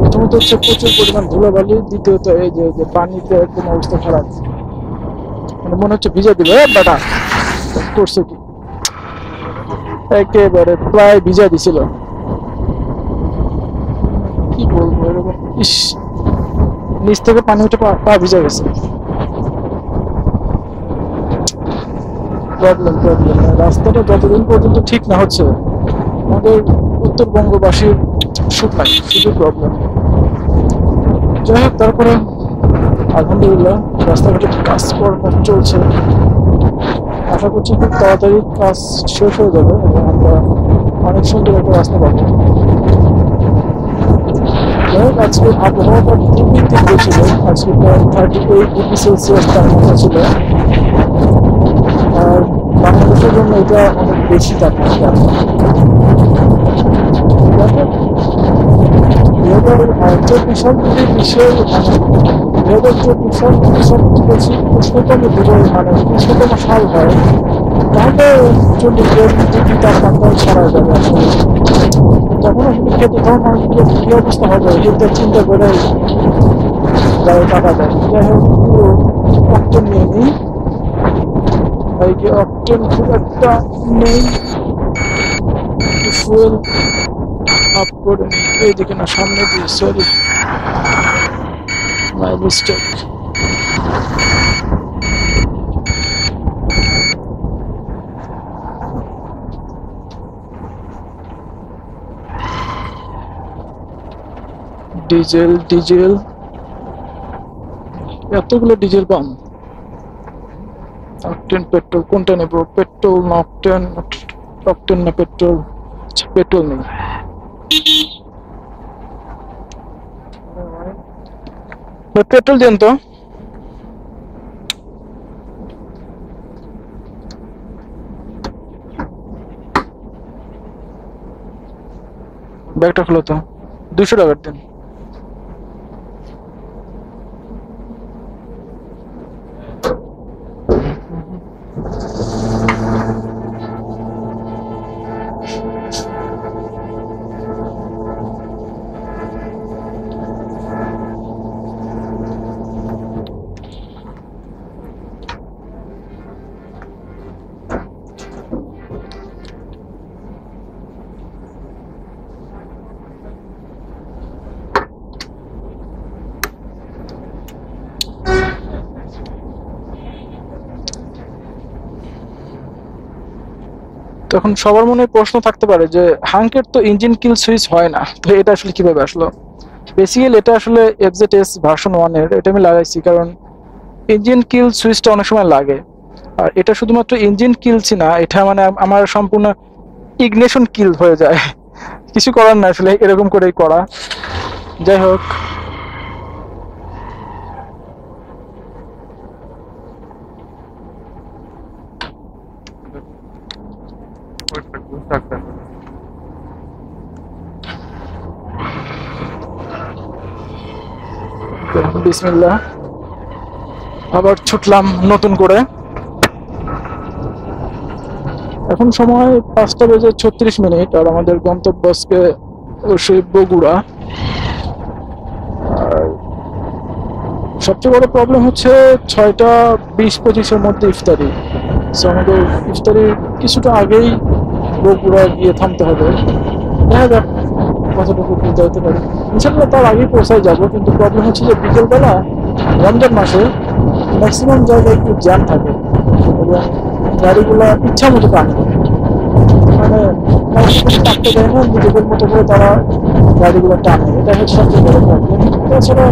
প্রথমত হচ্ছে প্রচুর পরিমাণ ধুলাবালি, দ্বিতীয়ত এই যে পানিতে একদম অবস্থা খারাপ, মানে মনে হচ্ছে ভিজা দিবে বাটা করছে কি, একেবারে প্রায় ভিজা দিছিল। কি বলবো, এরকম ইস, নিচ থেকে পানি উঠে পা ভিজা গেছে। প্রবলেম প্রবলেম, রাস্তাটা যতদিন পর্যন্ত ঠিক না হচ্ছে আমাদের উত্তরবঙ্গবাসীর সুখ নাই, শুধু প্রবলেম। যাই হোক, তারপরে আলহামদুলিল্লাহ রাস্তাঘাটে কাজকর্ম চলছে। আশা করছি খুব তাড়াতাড়ি কাজ শেষ হয়ে যাবে এবং আমরা অনেক সুন্দর একটা রাস্তা পাবো। যাই হোক, আজকের আবহাওয়াটা খুবই তীব্র ছিল। আজকে প্রায় 38 ডিগ্রি সেলসিয়াস তাপমাত্রা ছিল, আর বাংলাদেশের জন্য এটা অনেক বেশি তাপমাত্রা। বিশাল বিশ্বের সবচেয়ে বেশি উষ্ণতম দিবস, মানে উষ্ণতম সাল হয়, তাহলে 40 ডিগ্রি তাপমাত্রা ছাড়া যাবে আসলে। তখন আসলে খেতে তখন মানুষগুলো কি অবস্থা হবে এটা চিন্তা করে গায়ে টাকা দেয়। যাই হোক, পুরো অক্টেন নিয়ে নিই, অক্টেন খুব একটা নেই, ফুয়েল আপ করে নিই। এইদিকে না, সামনে দিয়ে, sorry my mistake. Diesel diesel, এতগুলো ডিজেল পাম্প। অকটেন পেট্রোল কোনটা নেব? পেট্রোল না অকটেন? অকটেন না পেট্রোল? আচ্ছা, পেট্রোল নেই। পেট্রোল দেন তো। ব্যাগটা খুলো তো, 200 টাকার দেন। তখন সবার মনে প্রশ্ন থাকতে পারে যে হাঙ্কের তো ইঞ্জিন কিল সুইচ হয় না, তো এটা আসলে কিভাবে আসলো? বেসিক্যালি এটা আসলে FZS ভার্সন 1 এর, এটা আমি লাগাইছি কারণ ইঞ্জিন কিল সুইচটা অনেক সময় লাগে। আর এটা শুধুমাত্র ইঞ্জিন কিলছি না, এটা মানে আমার সম্পূর্ণ ইগনিশন কিল হয়ে যায়। কিছু করার না, আসলে এরকম করেই করা। যাই হোক, বিসমিল্লাহ, আবার ছুটলাম নতুন করে। এখন সময় 5:36 আর আমাদের গন্তব্য আজকে সেই বগুড়া। আর সবচেয়ে বড় প্রবলেম হচ্ছে 6:20-25-এর মধ্যে ইফতারি। সো আমাদের ইফতারির কিছুটা আগেই বগুড়া গিয়ে থামতে হবে। দেখা যাক কতটুকু পৌঁছাতে পারি। ইনশাল্লাহ তার আগেই পৌঁছায় যাবো, কিন্তু প্রবলেম হচ্ছে যে বিকেলবেলা রমজান মাসে ম্যাক্সিমাম জায়গায় একটু জ্যাম থাকে এবং গাড়িগুলো ইচ্ছা মতো টানে, মানে টানতে দেয় না, নিজেদের মতো করে তারা গাড়িগুলো টানে। এটা হচ্ছে সবচেয়ে বড় প্রবলেম। তাছাড়া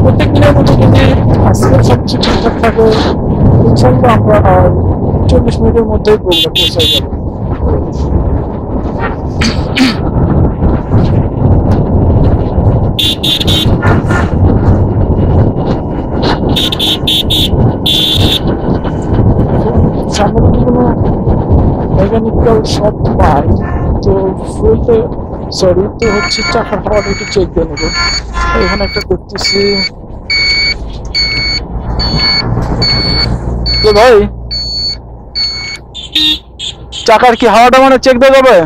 প্রত্যেক দিনের মতো যদি আজকের সবকিছু ঠিকঠাক থাকে, ইনশাল্লাহ আমরা 40 মিনিটের মধ্যেই বগুড়া পৌঁছায় যাবো। সামনে যদি কোনো মেকানিক্যাল শপ পাই তো ফুলতে, সরি, তো হচ্ছে চাকার হাওয়াটা একটু চেক দিয়ে নেবো। এখানে একটা দেখতেছি, তো ভাই চাকার কি হাওয়াটা মানে চেক দেওয়া যাবে?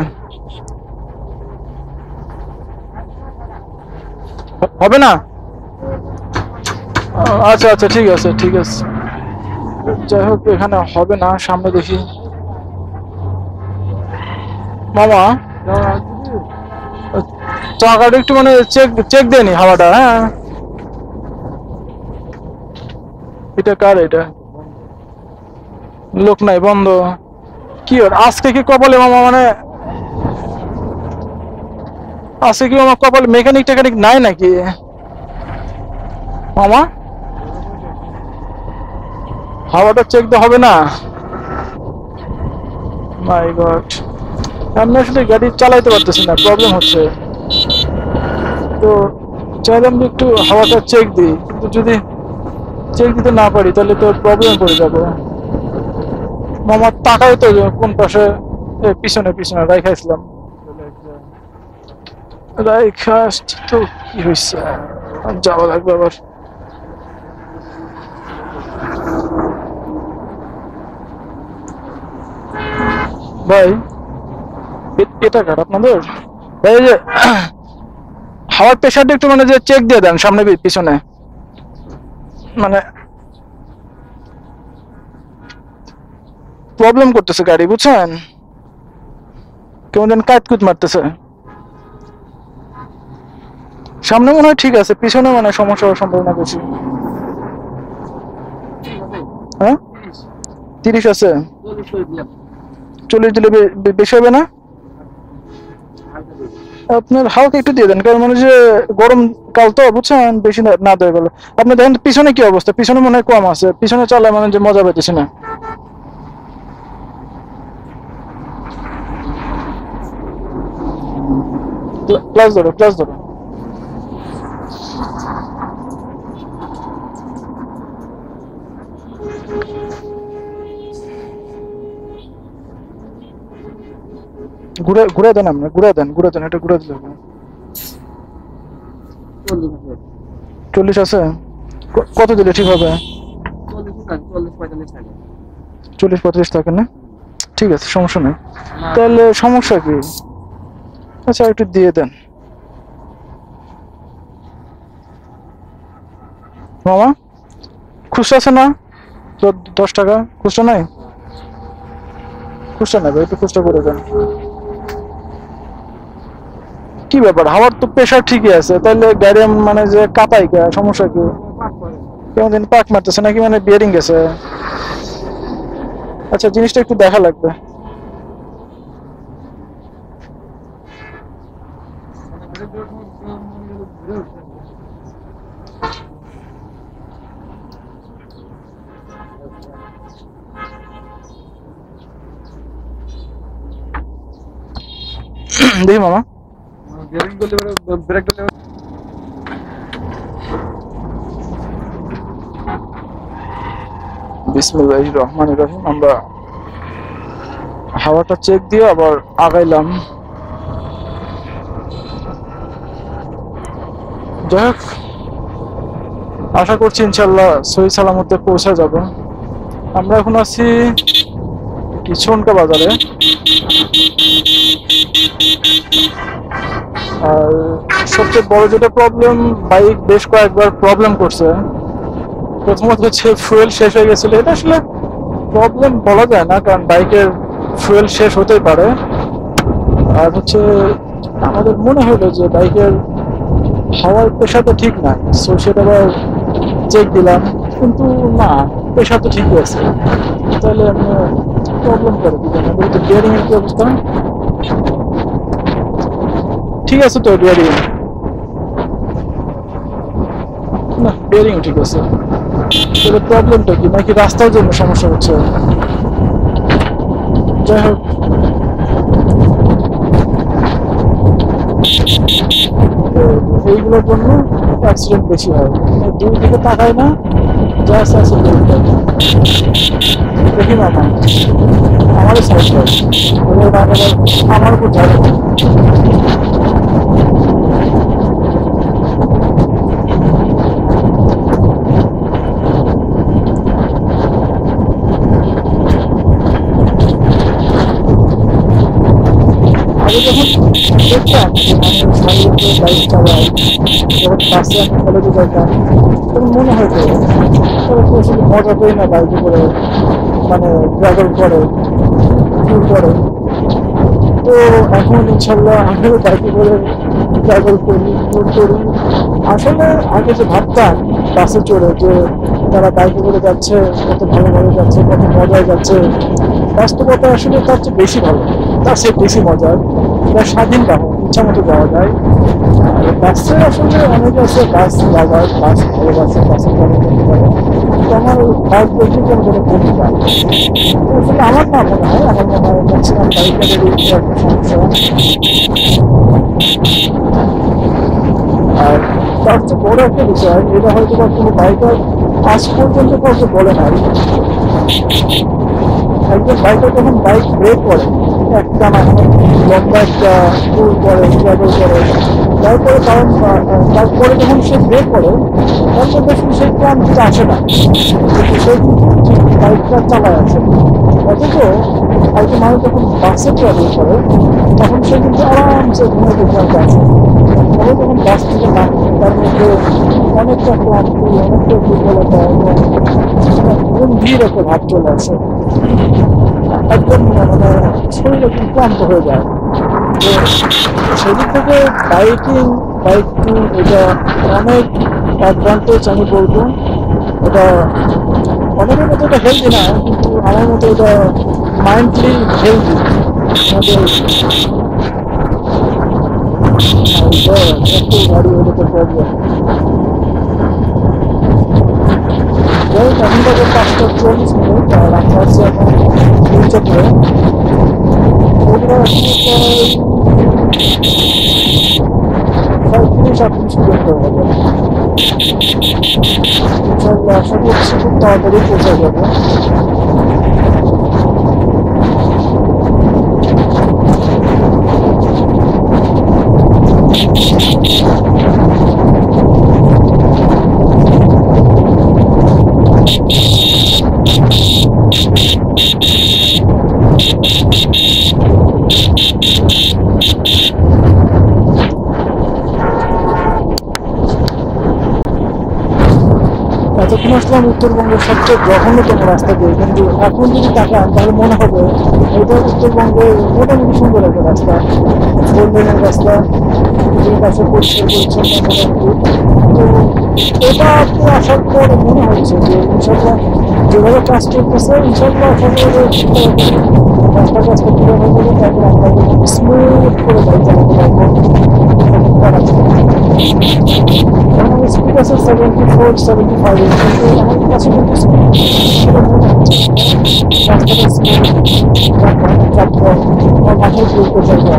হবে না? আচ্ছা আচ্ছা, ঠিক আছে ঠিক আছে। যাই হোক, এখানে হবে না, সামনে দেখি। মামা, চাকাটা একটু মানে চেক চেক দেয়নি হাওয়াটা। হ্যাঁ, এটা কার? এটা লোক নাই, বন্ধ। কি ওর আজকে কি কপালে মামা, মানে আজকে কি মামা কপালে মেকানিক টেকানিক নাই নাকি মামা? হাওয়াটা চেক দেওয়া হবে না? মাই গড, আমি আসলে গাড়ি চালাইতে পারতেছি না, প্রবলেম হচ্ছে। তো চাইলাম যে একটু হাওয়াটা চেক দিই, কিন্তু যদি চেক দিতে না পারি তাহলে তো প্রবলেম পড়ে যাবো। মামা তাকাই তো কোন পাশে, পিছনে পিছনে রাইখাইছিলাম, রাইখা আসছি তো কি হয়েছে, যাওয়া লাগবে আবার। ভাই, এটা কার আপনাদের? এই যে হাওয়ার প্রেশারটা একটু মানে যে চেক দিয়ে দেন সামনে পিছনে, মানে প্রবলেম করতেছে গাড়ি, বুঝছেন? কেমন যেন কাটকুট মারতেছে। সামনে মনে হয় ঠিক আছে, পিছনে মানে সমস্যা হওয়ার সম্ভাবনা বেশি। হ্যাঁ, 30 আছে। 40 দিলে বেশি হবে না? আপনার হালকা একটু দিয়ে দেন, কারণ মানে যে গরম কাল তো, বুঝছেন? বেশি না দেয় গেল। আপনি দেখেন পিছনে কি অবস্থা, পিছনে মনে হয় কম আছে, পিছনে চালায় মানে যে মজা পাইতেছি না। ক্লাস ধরো, ক্লাস ধরো। ঘুরে ঘুরে দেন, আপনি ঘুরে দেন, ঘুরে দেন, এটা ঘুরে দিলে হবে। 40 আছে? কত দিলে ঠিক হবে? 40-45 থাকে না? ঠিক আছে, সমস্যা নেই। তাহলে সমস্যা কি? আচ্ছা, একটু দিয়ে দেন মামা। খুচরা আছে না? 10 টাকা খুচরা নাই? খুচরা নেবে, একটু খুচরা করে দেন। কি ব্যাপার, হাওয়ার তো প্রেশার ঠিকই আছে, তাহলে গাড়ি মানে যে কাঁপাই, সমস্যা কি? কেমন দিন পাক মারতেছে নাকি, মানে বিয়ারিং গেছে? আচ্ছা, জিনিসটা একটু দেখা লাগবে। দেখি মামা। বিসমিল্লাহির রহমানির রহিম। আমরা হাওয়াটা চেক দিয়ে আবার আগাইলাম। যাই হোক, আশা করছি ইনশাল্লাহ সহি সালামতে পৌঁছে যাব। আমরা এখন আছি কিচনকা বাজারে। আর সবচেয়ে বড় যেটা প্রবলেম, বাইক বেশ কয়েকবার প্রবলেম করছে। প্রথমত হচ্ছে ফুয়েল শেষ হয়ে গেছিল। এটা আসলে প্রবলেম বলা যায় না, কারণ বাইকের ফুয়েল শেষ হতেই পারে। আর হচ্ছে আমাদের মনে হলো যে বাইকের হাওয়ার প্রেশারটা ঠিক নাই, সো সেটা আবার চেক দিলাম, কিন্তু না, প্রেশার তো ঠিকই আছে। তাহলে আমি প্রবলেম করে দিলাম। আমাদের তো বিয়ারিং এর কি অবস্থা? ঠিক আছে তো বিয়ারিং, না বিয়ারিং ঠিক আছে। তবে প্রবলেমটা কি, নাকি রাস্তার জন্য সমস্যা হচ্ছে? যাই হোক, এইগুলোর জন্য অ্যাক্সিডেন্ট বেশি হয়। দুই দিকে তাকায় না, যা আছে আছে দেখি মামা। আমারও সাইড আমার উপর ঝাড়ে। আগে যখন দেখতাম যে মানুষ হাইওয়েতে বাইক চালায়, যখন বাসে আমি কলেজে যেতাম, তখন মনে হতো তারা কি আসলে মজা করি না বাইকে করে, মানে ট্রাভেল করে, ট্যুর করে। তো এখন ইনশাল্লাহ আমিও বাইকে করে ট্রাভেল করি, ট্যুর করি। আসলে আগে যে ভাবতাম বাসে চড়ে যে তারা বাইকে করে যাচ্ছে, কত ভালোভাবে যাচ্ছে, কত মজায় যাচ্ছে, বাস্তবতা আসলে তার চেয়ে বেশি ভালো, তার চেয়ে বেশি মজার। এটা স্বাধীন বাহন, ইচ্ছা মতো যাওয়া যায়। আর বাসে আসলে অনেকে আছে বাস লাগায়, বাস ভালোবাসে, বাসে ট্রাভেল করতে পারে। কিন্তু আমার বাইক বলতে কোনো কোনো ভূমিকা আসলে আমার না মনে হয়, আমার মনে হয় ম্যাক্সিমাম বাইকারেরই একটা সমস্যা। আর তার চেয়ে বড় একটা বিষয়, এটা হয়তো বা কোনো বাইকার আজ পর্যন্ত কাউকে বলে নাই। একজন বাইকার যখন বাইক ব্রেক করে একটা না লম্বা একটা ট্যুর করে, ট্রাভেল করে, তারপরে কারণ তারপরে যখন সে ব্রেক করে তার মধ্যে আসলে সেই ক্লান্তিটা আসে না, কিন্তু সে কিন্তু ঠিক বাইকটা চালায় আছে। অথচ একজন মানুষ যখন বাসে ট্রাভেল করে তখন সে কিন্তু আরামসে ঘুমোতে ঘুমাতে আসে। তবে যখন বাস থেকে নামে তার মধ্যে অনেকটা ক্লান্তি, অনেকটা দুর্বলতা এবং গম্ভীর একটা ভাব চলে আসে, একদম মানে শরীর একদম ক্লান্ত হয়ে যায়। তো সেদিক থেকে বাইকিং, বাইক ট্যুর এটা অনেক অ্যাডভান্টেজ আমি বলবো। এটা অনেকের মতো এটা হেলদি না, কিন্তু আমার মতো এটা মাইন্ডলি হেলদি। এত গাড়ি হলে তো প্রবলেম। যাই হোক, এখন থেকে 5:40 আর আমরা আছি এখন চট্টগ্রামে। ওগুলো এখনো প্রায় 35-38 কিলোমিটার হবে। ইনশাল্লাহ আশা করছি খুব তাড়াতাড়ি পৌঁছে যাবে। এতক্ষণ আসলাম উত্তরবঙ্গের সবচেয়ে জঘন্যতম রাস্তা দিয়ে, কিন্তু এখন যদি তাকান তাহলে মনে হবে এটা উত্তরবঙ্গের মোটামুটি সুন্দর একটা রাস্তা, 4 লেনের রাস্তা, দুই পাশে পরিষ্কার পরিচ্ছন্ন মোটামুটি। তো এটা আপনি আসার পর মনে হচ্ছে যে ইনশাল্লাহ যেভাবে কাজ চলতেছে ইনশাল্লাহ রাস্তা কাজটা পুরো হয়ে যাবে, তারপর আমরা স্মুথ করে বাইক চালাতে পারবো। স্পিড আছে 74-75, কিন্তু আমার কাছে কিন্তু সেটা মনে হচ্ছে রাস্তাটা স্মুথ, আমার মাথায় চলতে চাইবে।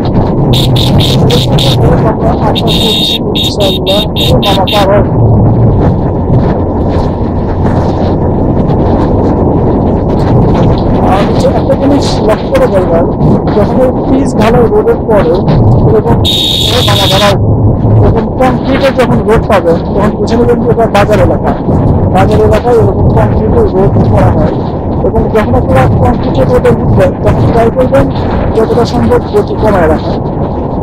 আমরা আশা করছি ইনশাল্লাহ মামা পাওয়ার। আর হচ্ছে একটা জিনিস লক্ষ্য করে দরকার, যখন ওই পিচ ঢালাই রোডের পরে এরকম মামা ঢালাও এরকম কংক্রিটের যখন রোড পাবেন তখন বুঝে নেবেন যে এটা বাজার এলাকা। বাজার এলাকায় এরকম কংক্রিটের রোড করা হয়, এবং যখন আপনারা কংক্রিটের রোডে উঠবেন তখন ট্রাই করবেন যতটা সম্ভব গতি কমায় রাখা,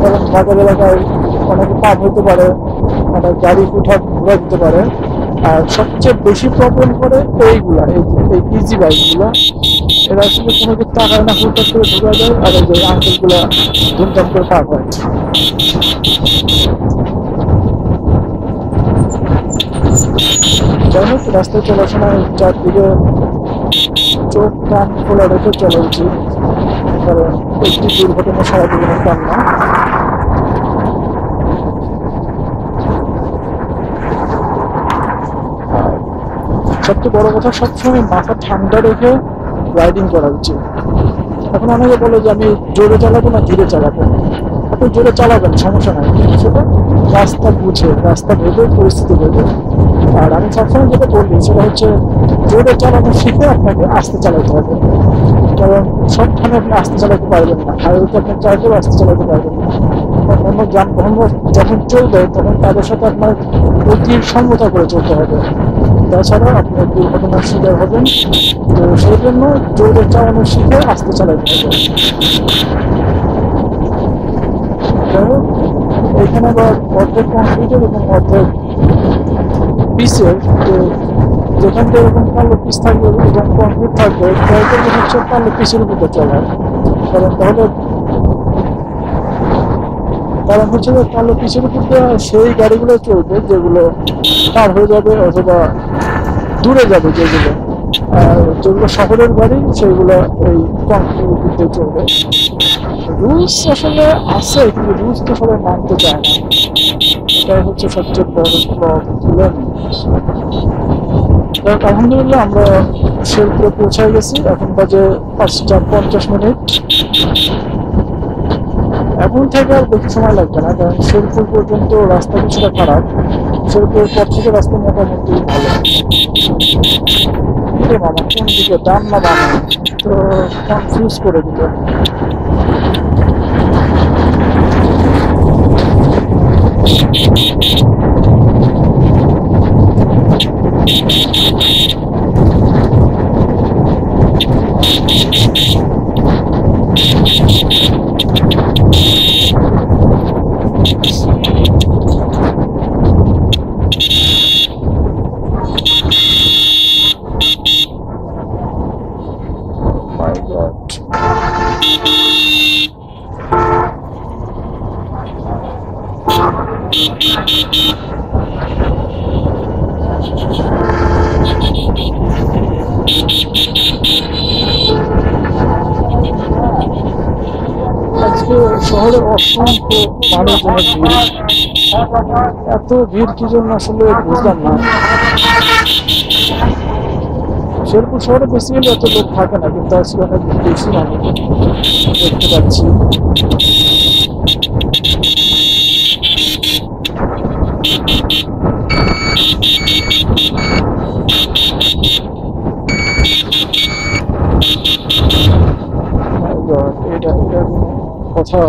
কারণ বাজার এলাকায় অনেকে পাপ হতে পারে, অনেক গাড়ি হুটহাট ঘুরে দিতে পারে। আর সবচেয়ে বেশি প্রবলেম করে এইগুলা, এই ইজি বাইকগুলো, এরা আসলে কোনো কিছু তাকায় না, হুটহাট করে ঢুকা যায়, আর এই যে আঙ্কেলগুলা ধুমধাম করে পার হয়। যাই হোক, রাস্তায় চলার সময় চারদিকে চোখ কান খোলা রেখে চলা উচিত, কারণ একটি দুর্ঘটনা সারা জীবনের কাম না। সবচেয়ে বড় কথা, সবসময় মাথা ঠান্ডা রেখে রাইডিং করা উচিত। এখন অনেকে বলে যে আমি জোরে চালাবো না ধীরে চালাবো। আপনি জোরে চালাবেন, সমস্যা নাই, কিন্তু সেটা রাস্তা বুঝে, রাস্তা ভেবে, পরিস্থিতি ভেবে। আর আমি সবসময় যেটা বলি সেটা হচ্ছে জোরে চালানো শিখে আপনাকে আস্তে চালাতে হবে, কারণ সবখানে আপনি আস্তে চালাতে পারবেন না, হাইওয়েতে আপনি চাইলেও আস্তে চালাতে পারবেন না। অন্য যানবাহন যখন চলবে তখন তাদের সাথে আপনার গতির সমতা করে চলতে হবে, তাছাড়া আপনি দুর্ঘটনার শিকার হবেন। তো সেই জন্য জোরে চালানো শিখে আস্তে চালাতে হবে। এখানে আবার অর্ধেক কংক্রিটের এবং অর্ধেক পিসের, যেখান থেকে এরকম কালো পিস থাকবে এবং কংক্রিট থাকবে, ট্রাই করবেন হচ্ছে কালো পিসের উপরে চলার। কারণ তাহলে কারণ হচ্ছে যে কালো পিসের উপর দিয়ে সেই গাড়িগুলো চলবে যেগুলো পার হয়ে যাবে অথবা দূরে যাবে, যেগুলো আর যেগুলো শহরের গাড়ি সেগুলো এই কংক্রিটের উপর দিয়ে চলবে। রুলস আসলে আছে, কিন্তু রুলস তো সবাই মানতে চায় না, এটাই হচ্ছে সবচেয়ে বড় প্রবলেম। আলহামদুলিল্লাহ আমরা শেরপুরে পৌঁছায় গেছি, এখন বাজে 5:50। এখন থেকে আর বেশি সময় লাগবে না, কারণ শেরপুর পর্যন্ত রাস্তা কিছুটা খারাপ, শেরপুরের পর থেকে রাস্তা মোটামুটি ভালো। কিরে মামা, কোন দিকে, ডান না বামে? তো কনফিউজ করে দিল। My God. আজকে শহরে অসংখ্য মানুষজনের ভিড়, এত ভিড় কি জন্য আসলে বুঝলাম না। শেরপুর শহরে বেসিক্যালি এত লোক থাকে না, কিন্তু আজকে অনেক বেশি মানুষ দেখতে পাচ্ছি। My God, এটা কোনো কথা?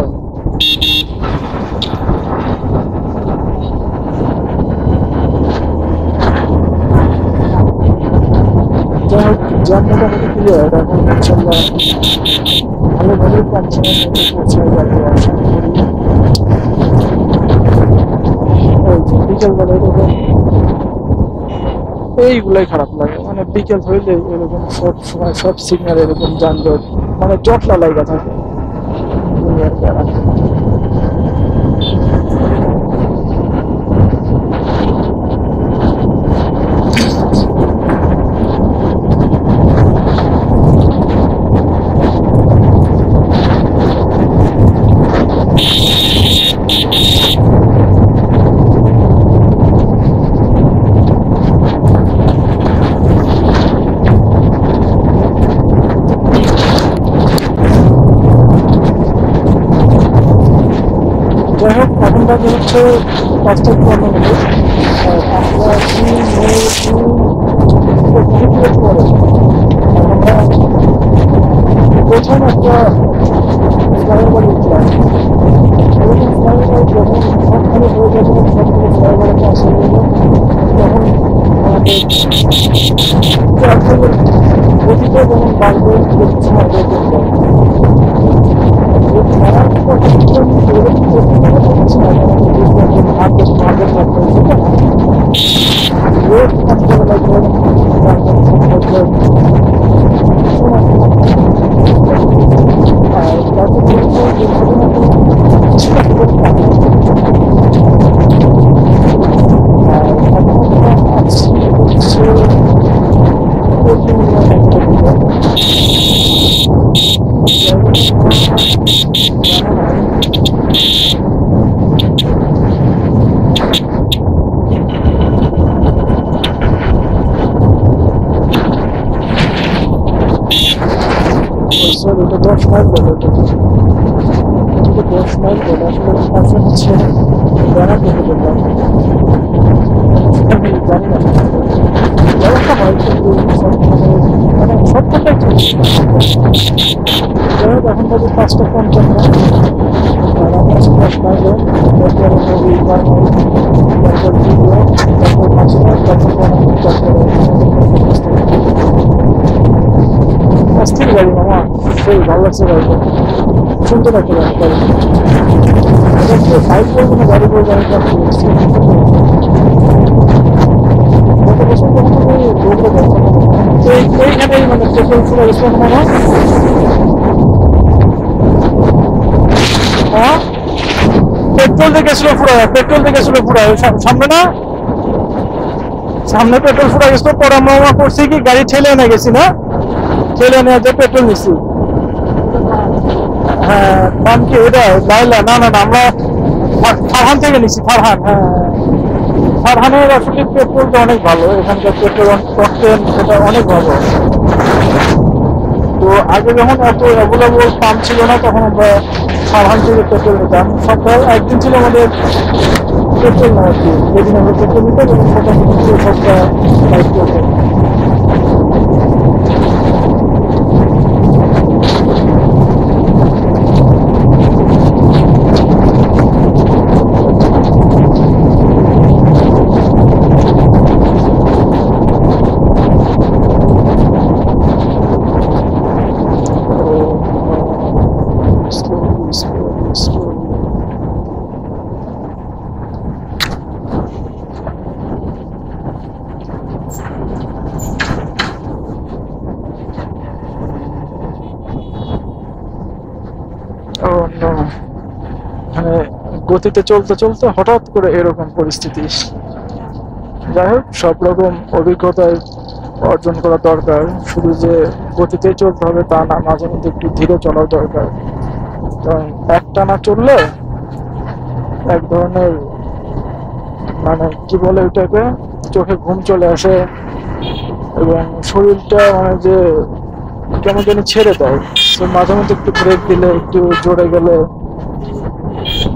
যাই হোক, জ্যাম মোটামুটি ক্লিয়ার। এখন হচ্ছে আমরা ভালোভাবে কম সময়ের মধ্যে পৌঁছায় যাবো আশা করি। ওই যে বিকেলবেলা এরকম এইগুলাই খারাপ লাগে, মানে বিকেল হইলে এরকম সব সময় সব সিগন্যাল এরকম যানজট, মানে জটলা লাগা থাকে দুনিয়ার প্যারা। যাই হোক, এখন বাজে হচ্ছে 5:15। আমরা পরে আমরা প্রথম একটা ফ্লাইওভার উঠলাম। এরকম ফ্লাইওভার যখন সবখানে হয়ে যাবে, সবগুলো ফ্লাইওভারে পাস হয়ে গেল, তখন আমাদের ট্রাফিকের গতিটা যেমন বাড়বে, সময় বের করতে হবে। এটা 10 মাইল বলে, এটা 10 মাইল বলে আসলে পাশে হচ্ছে ব্যানার দেখে বললাম, আমি জানি না ব্যবস্থা হয়, কিন্তু মানে সবটাই ঠিক। যাই হোক, এখন বাজে 5:55। আর আমি আছি 10 মাইলে, তারপরে নদী, বারমাইল, তারপর জিরো, তারপর মাঝিরা, তারপর বনানী, তারপরে অস্থির গাড়ি মামা, সেই ভালো লাগছে গাড়িটা, সুন্দর একটা গাড়ি। এটাকে বাইক বলবো না গাড়ি বলবো আমি কেমন বলছি গত বছর যখন আমি দৌড়ে যাচ্ছিলাম এইখানেই মানে পেট্রোল ফুলে গেছিলাম মনে হয় হ্যাঁ পেট্রোল দিয়ে গেছিল পুরো সামনে না সামনে পেট্রোল ফুরা গেছিল পরে আমরা করছি কি গাড়ি ঠেলে এনে গেছি না ঠেলে এনে যে পেট্রোল নিচ্ছি হ্যাঁ নাম কি এটা লাইলা না না না আমরা ফারহান থেকে নিচ্ছি ফারহান হ্যাঁ ফারহানের আসলে পেট্রোলটা অনেক ভালো এখানকার পেট্রোল অকটেন এটা অনেক ভালো তো আগে যখন এত অ্যাভেলেবল পাম্প ছিল না তখন আমরা ফারহান থেকে পেট্রোল নিতাম সপ্তাহে একদিন ছিল আমাদের পেট্রোল না আর কি যেদিন আমরা পেট্রোল নিতাম এবং মোটামুটি সবটা বাইক করতাম মানে গতিতে চলতে চলতে হঠাৎ করে এরকম পরিস্থিতি যাই হোক সব রকম অভিজ্ঞতায় অর্জন করা দরকার শুধু যে গতিতে চলতে হবে তা না মাঝে মধ্যে একটু ধীরে চলার দরকার কারণ একটানা চললে এক ধরনের মানে কি বলে ওইটাকে চোখে ঘুম চলে আসে এবং শরীরটা মানে যে কেমন যেন ছেড়ে দেয় তো মাঝে মধ্যে একটু ব্রেক দিলে একটু জোরে গেলে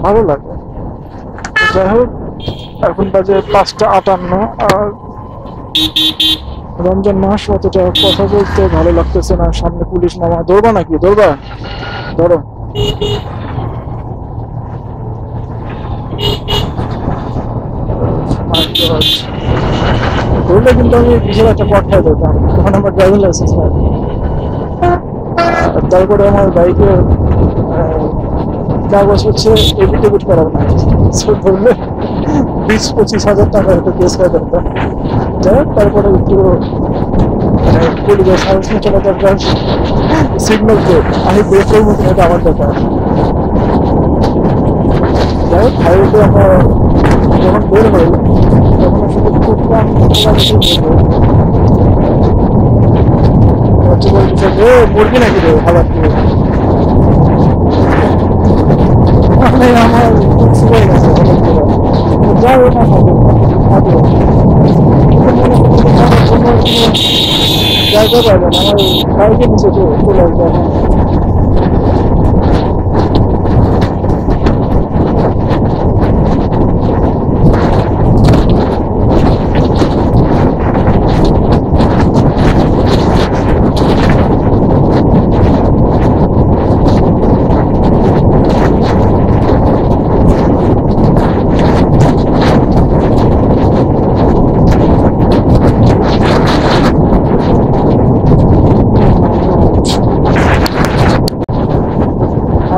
ভালো লাগে যাই হোক এখন বাজে 5:58 আর রমজান মাস অতটা কথা বলতে ভালো লাগতেছে না সামনে পুলিশ মামা দৌড়বা নাকি দৌড়বা ধরো ধরলে কিন্তু আমি বিশাল একটা পথ খাই দিতাম তখন আমার ড্রাইভিং লাইসেন্স নাই তারপরে আমার বাইকের কাগজ হচ্ছে এফিডেভিট করার না ধরলে 20-25 হাজার টাকা হয়তো কেস করা দরকার যাই হোক তারপরে একটু পুলিশের সাহস নিয়ে চলা দরকার সিগন্যাল দিয়ে আমি ব্রেক করবো কিনা এটা আমার দরকার যাই হোক হাইওয়েতে আমরা যখন বের হই তখন আসলে খুব কম মুরগি নাকি রে খাবার দিয়ে মানে আমার হয়ে গেছে যাই হোক না হবে জায়গা পাবেন আমার বাইকের নিচে চলে আসবে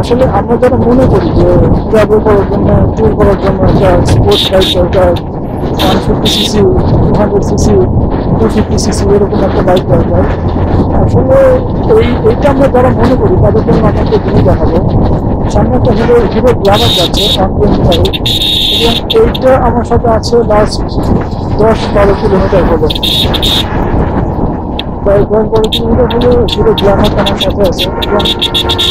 আসলে আমরা যারা মনে করি যে ট্রাভেল করার জন্য ট্যুর করার জন্য একটা স্পোর্টস বাইক দরকার 150cc 200cc 250cc এরকম একটা বাইক দরকার আসলে এইটা আমরা যারা মনে করি তাদের জন্য আমাকে জিনিস দেখাবো সামনে একটা হিরো গ্ল্যামার যাচ্ছে 125 এবং এইটা আমার সাথে আছে লাস্ট 10-12 কিলোমিটার হলো প্রায় 10-12 কিলোমিটার হলে হিরো গ্ল্যামার আমার সাথে আছে এবং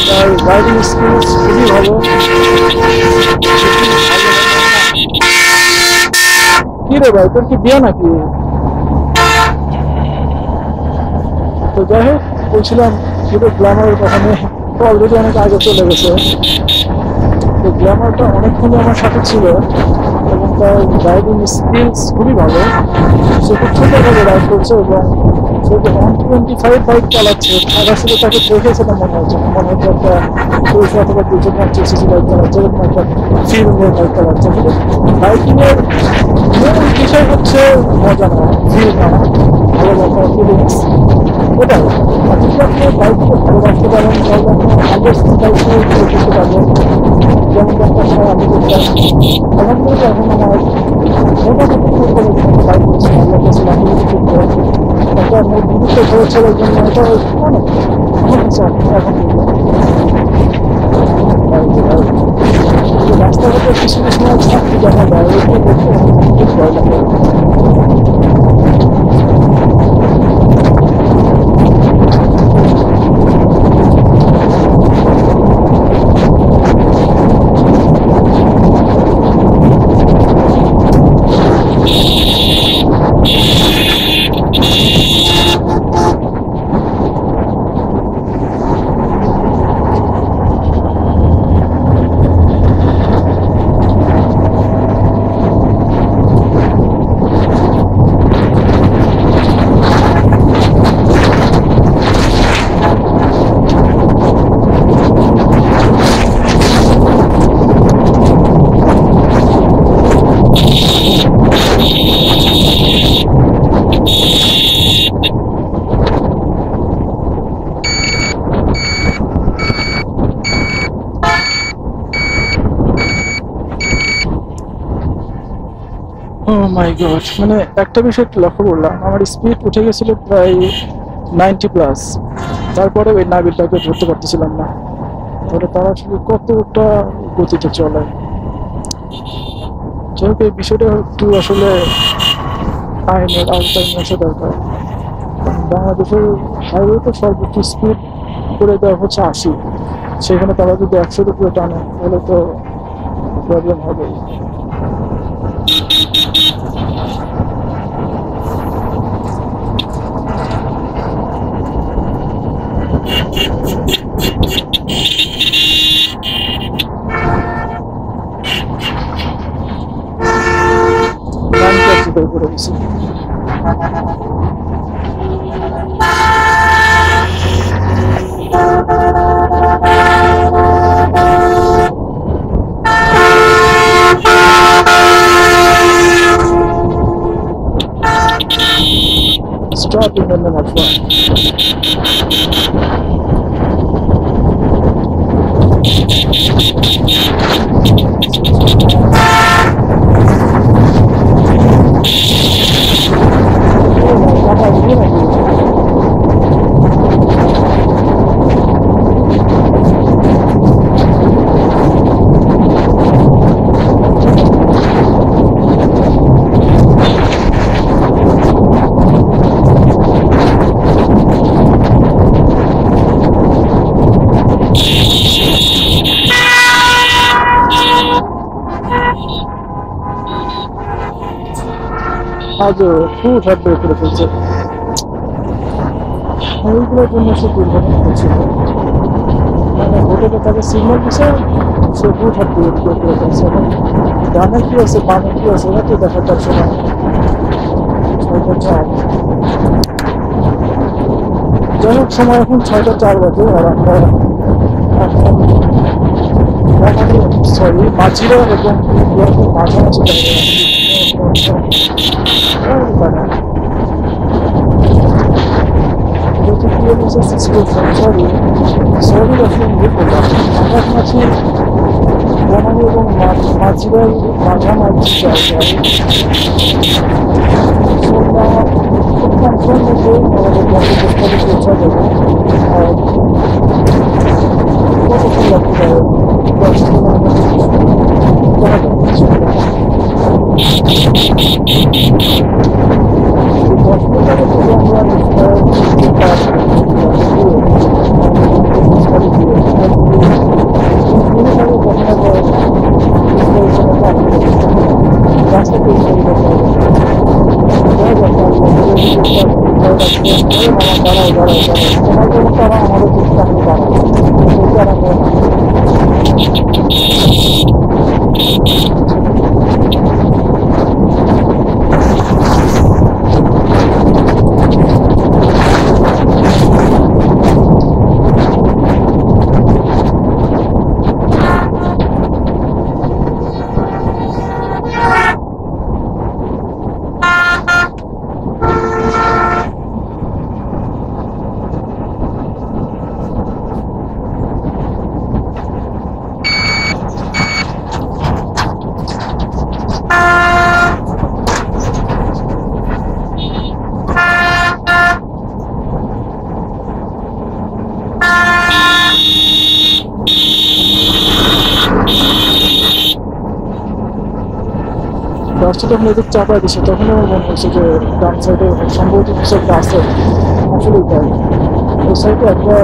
তার রাইডিং স্কিলস খুবই ভালো কি রে ভাই তোর কি বিয়ে নাকি তো যাই হোক বলছিলাম হিরো গ্ল্যামারের কথা নিয়ে অলরেডি অনেক আগে চলে গেছে তো গ্ল্যামারটা অনেকক্ষণই আমার সাথে ছিল এবং তার রাইডিং স্কিলস খুবই ভালো সে খুব ছোটোভাবে রাইড করছে এবং সে যে 125 বাইক চালাচ্ছে আর আসলে তাকে দেখে সেটা মনে হচ্ছে একটা 200 অথবা 250cc বাইক চালাচ্ছে এরকম একটা ফিল নিয়ে বাইক চালাচ্ছে কিন্তু বাইকিংয়ের মূল বিষয় হচ্ছে মজা নেওয়া ফিল নেওয়া ভালো লাগা ফিলিংস ওটাই আর যদি আপনি বাইককে ভালোবাসতে পারেন তাহলে আপনি 100 বাইক নিয়ে করতে পারবেন যেমন একটা সময় আমি আলহামদুলিল্লাহ এখন আমার মোটামুটি বাইক করছে আল্লাহ কাছে লাখ একটা নির্দিষ্ট খরচ ছেড়ে জন্য এটা অনেক আমার কাছে রাস্তাঘাটে কিছু কিছু সময় ছাত্রী দেখা যায় ওইটা দেখতে খুব ভয় লাগে। ও মাই গড, মানে একটা বিষয় একটু লক্ষ্য করলাম, আমার স্পিড উঠে গেছিল প্রায় 90+। তারপরে ওই নাবিলটাকে ধরতে পারতেছিলাম না। তাহলে তারা আসলে কতটা গতিতে চলে। যাই হোক, এই বিষয়টা একটু আসলে আইনের আওতায় নিয়ে আসা দরকার। বাংলাদেশের হাইওয়েতে সর্বোচ্চ স্পিড করে দেওয়া হচ্ছে 80, সেখানে তারা যদি 100-এর উপরে টানে তাহলে তো প্রবলেম হবেই। করে দিছি stop in the name of God. আজও খুব হাত বের করে ফেলছে। এইগুলোর জন্য সে দুর্ঘটনা হচ্ছিল, মানে হোটেলে তাকে সিগন্যাল দিছে, সে খুব হাত বের করে ফেলছে। এখন ডানে কি আছে বামে কি আছে এটা তো দেখার তার সময় যাই হোক, সময় এখন 6টা 4 বাজে। আর আমরা এখন সরি মাঝিরা এবং মাঝামাঝি বনানী এবং মাঝিরার মাঝামাঝি জায়গায় খুব কম সময়ের মধ্যে আমাদের গন্তব্যস্থলে পৌঁছা যাবে। আর কতক্ষণ লাগতে পারে 10 মিনিটের যদি আমরা গাছটা যখন এদিক চাপায় দিচ্ছে তখনই আমার মনে হচ্ছে যে ডান সাইডে সম্ভবত কিছু একটা আছে। আসলেই তাই, ওই সাইডে একটা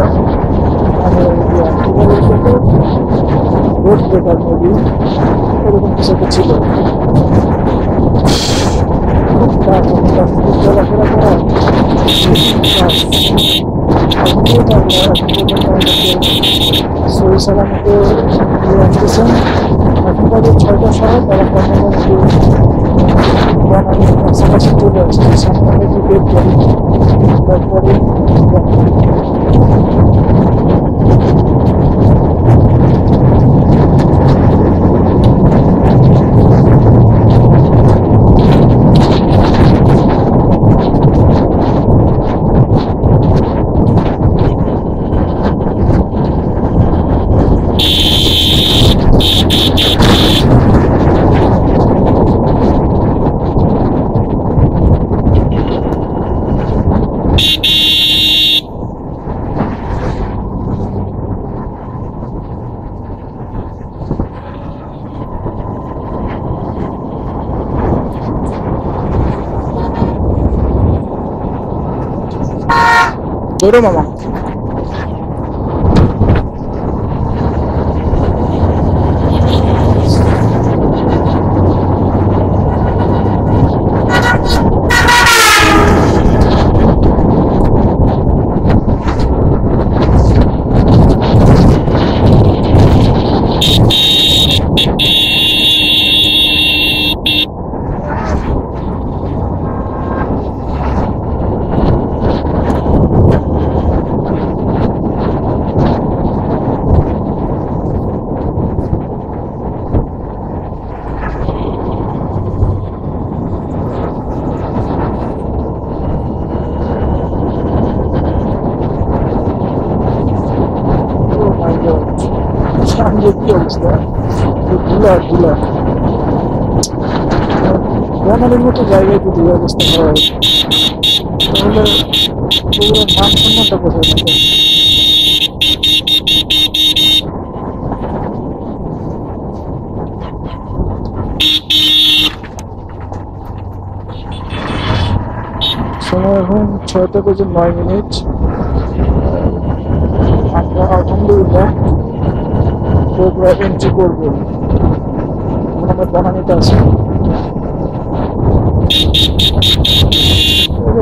মানে রোড ব্রেকার মেবি এরকম কিছু একটা ছিল। চলাফেরা করা সহি সালামতে আসতেছেন। এখন বাজে 6টার সময়, তারা মোটামুটি কাছাকাছি চলে আসছে। সামনে একটু বের করি, তারপরে দৌড়ো মামা। কি অবস্থা, ধুলা ধুলা। বনারের মতো জায়গায় যদি এই অবস্থা হয় তাহলে ওগুলোর মান সম্মানটা কোথায় থাকে? সময় এখন 6:09। আমরা আলহামদুলিল্লাহ বগুড়া এন্ট্রি করবো। আমরা বনানীতে আছি।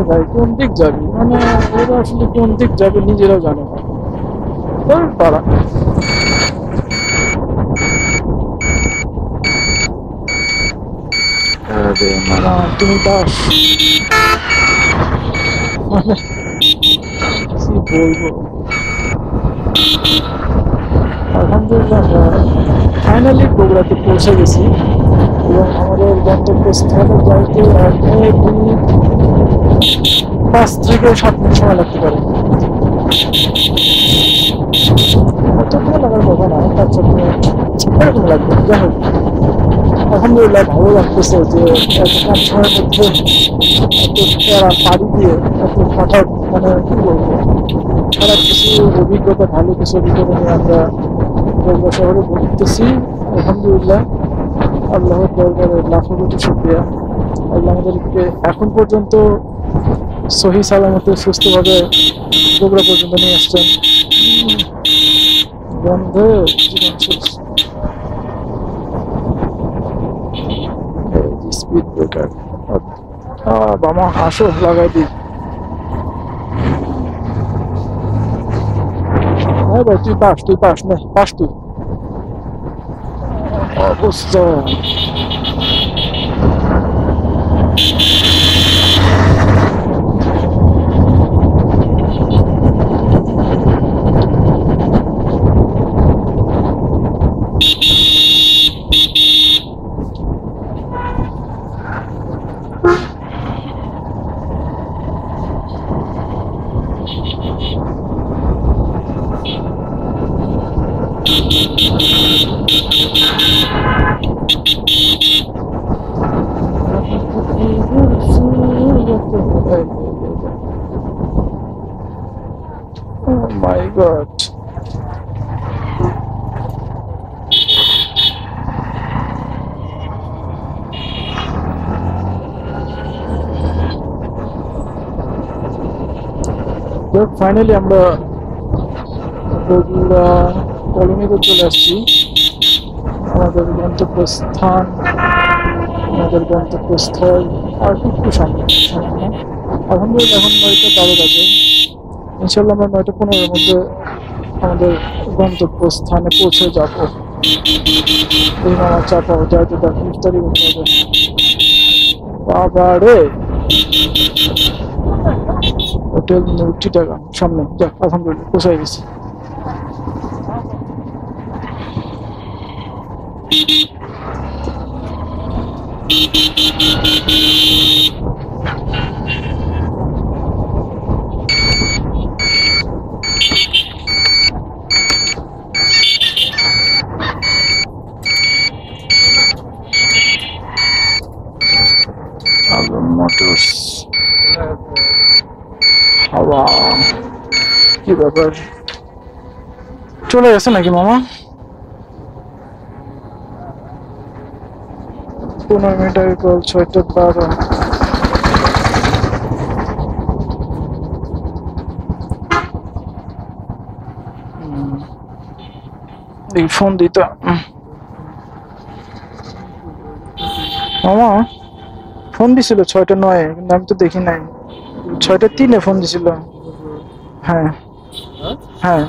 ভাই কোন দিক যাবে, মানে ওরা আসলে কোন দিক যাবে নিজেরাও জানে না। পাড়া তুমি দাস, মানে কি বলবো। আলহামদুলিল্লাহ আমরা ফাইনালি বগুড়াতে পৌঁছে গেছি এবং আমাদের গন্তব্যস্থলে যাইতে আর মেবি 5 থেকে 7 মিনিট সময় লাগতে পারে। অতক্ষণ লাগার কথা না, 5-7 মিনিট এরকম লাগবে। যাই হোক, আলহামদুলিল্লাহ ভালো লাগতেছে যে এত কম সময়ের মধ্যে এত পাড়ি দিয়ে এত হঠাৎ, মানে কি বলবো, খারাপ কিছু অভিজ্ঞতা, ভালো কিছু অভিজ্ঞতা নিয়ে আমরা বগুড়া শহরে ঘুরতেছি। আলহামদুলিল্লাহ, আল্লাহর দরবারে লাখো কোটি শুকরিয়া। আল্লাহ আমাদেরকে এখন পর্যন্ত সহি সালামতে সুস্থভাবে বগুড়া পর্যন্ত নিয়ে আসছেন। বন্ধে জীবন শেষ। স্পিড ব্রেকার বামা আসো লাগাই দিই। হ্যাঁ ভাই, তুই পাস নে, পাস তুই। অবস্থা oh my god. ফাইনালি আমরা বগুড়া কলোনিতে চলে আসছি। আমাদের গন্তব্যস্থান, আমাদের গন্তব্যস্থল আর একটু সামনে সামনে। আলহামদুলিল্লাহ এখন 9টা 12 বাজে। ইনশাল্লাহ আমরা 9টা 15-এর মধ্যে আমাদের গন্তব্যস্থানে পৌঁছে যাব। এই মামা চাপাও যাইতে দেখ ইফতারি করতে হবে। বাবা রে, হোটেল 90 টাকা সামনে। যাক আলহামদুলিল্লাহ পৌঁছাই গেছি। মোটরস হাওয়া, কি ব্যাপার, চলে গেছে নাকি মামা? 15 মিনিট আগে কল, 6টা 12। এই ফোন দিত মামা, ফোন দিছিল 6টা 9, কিন্তু আমি তো দেখি নাই। 6টা 3-এ ফোন দিছিল। হ্যাঁ হ্যাঁ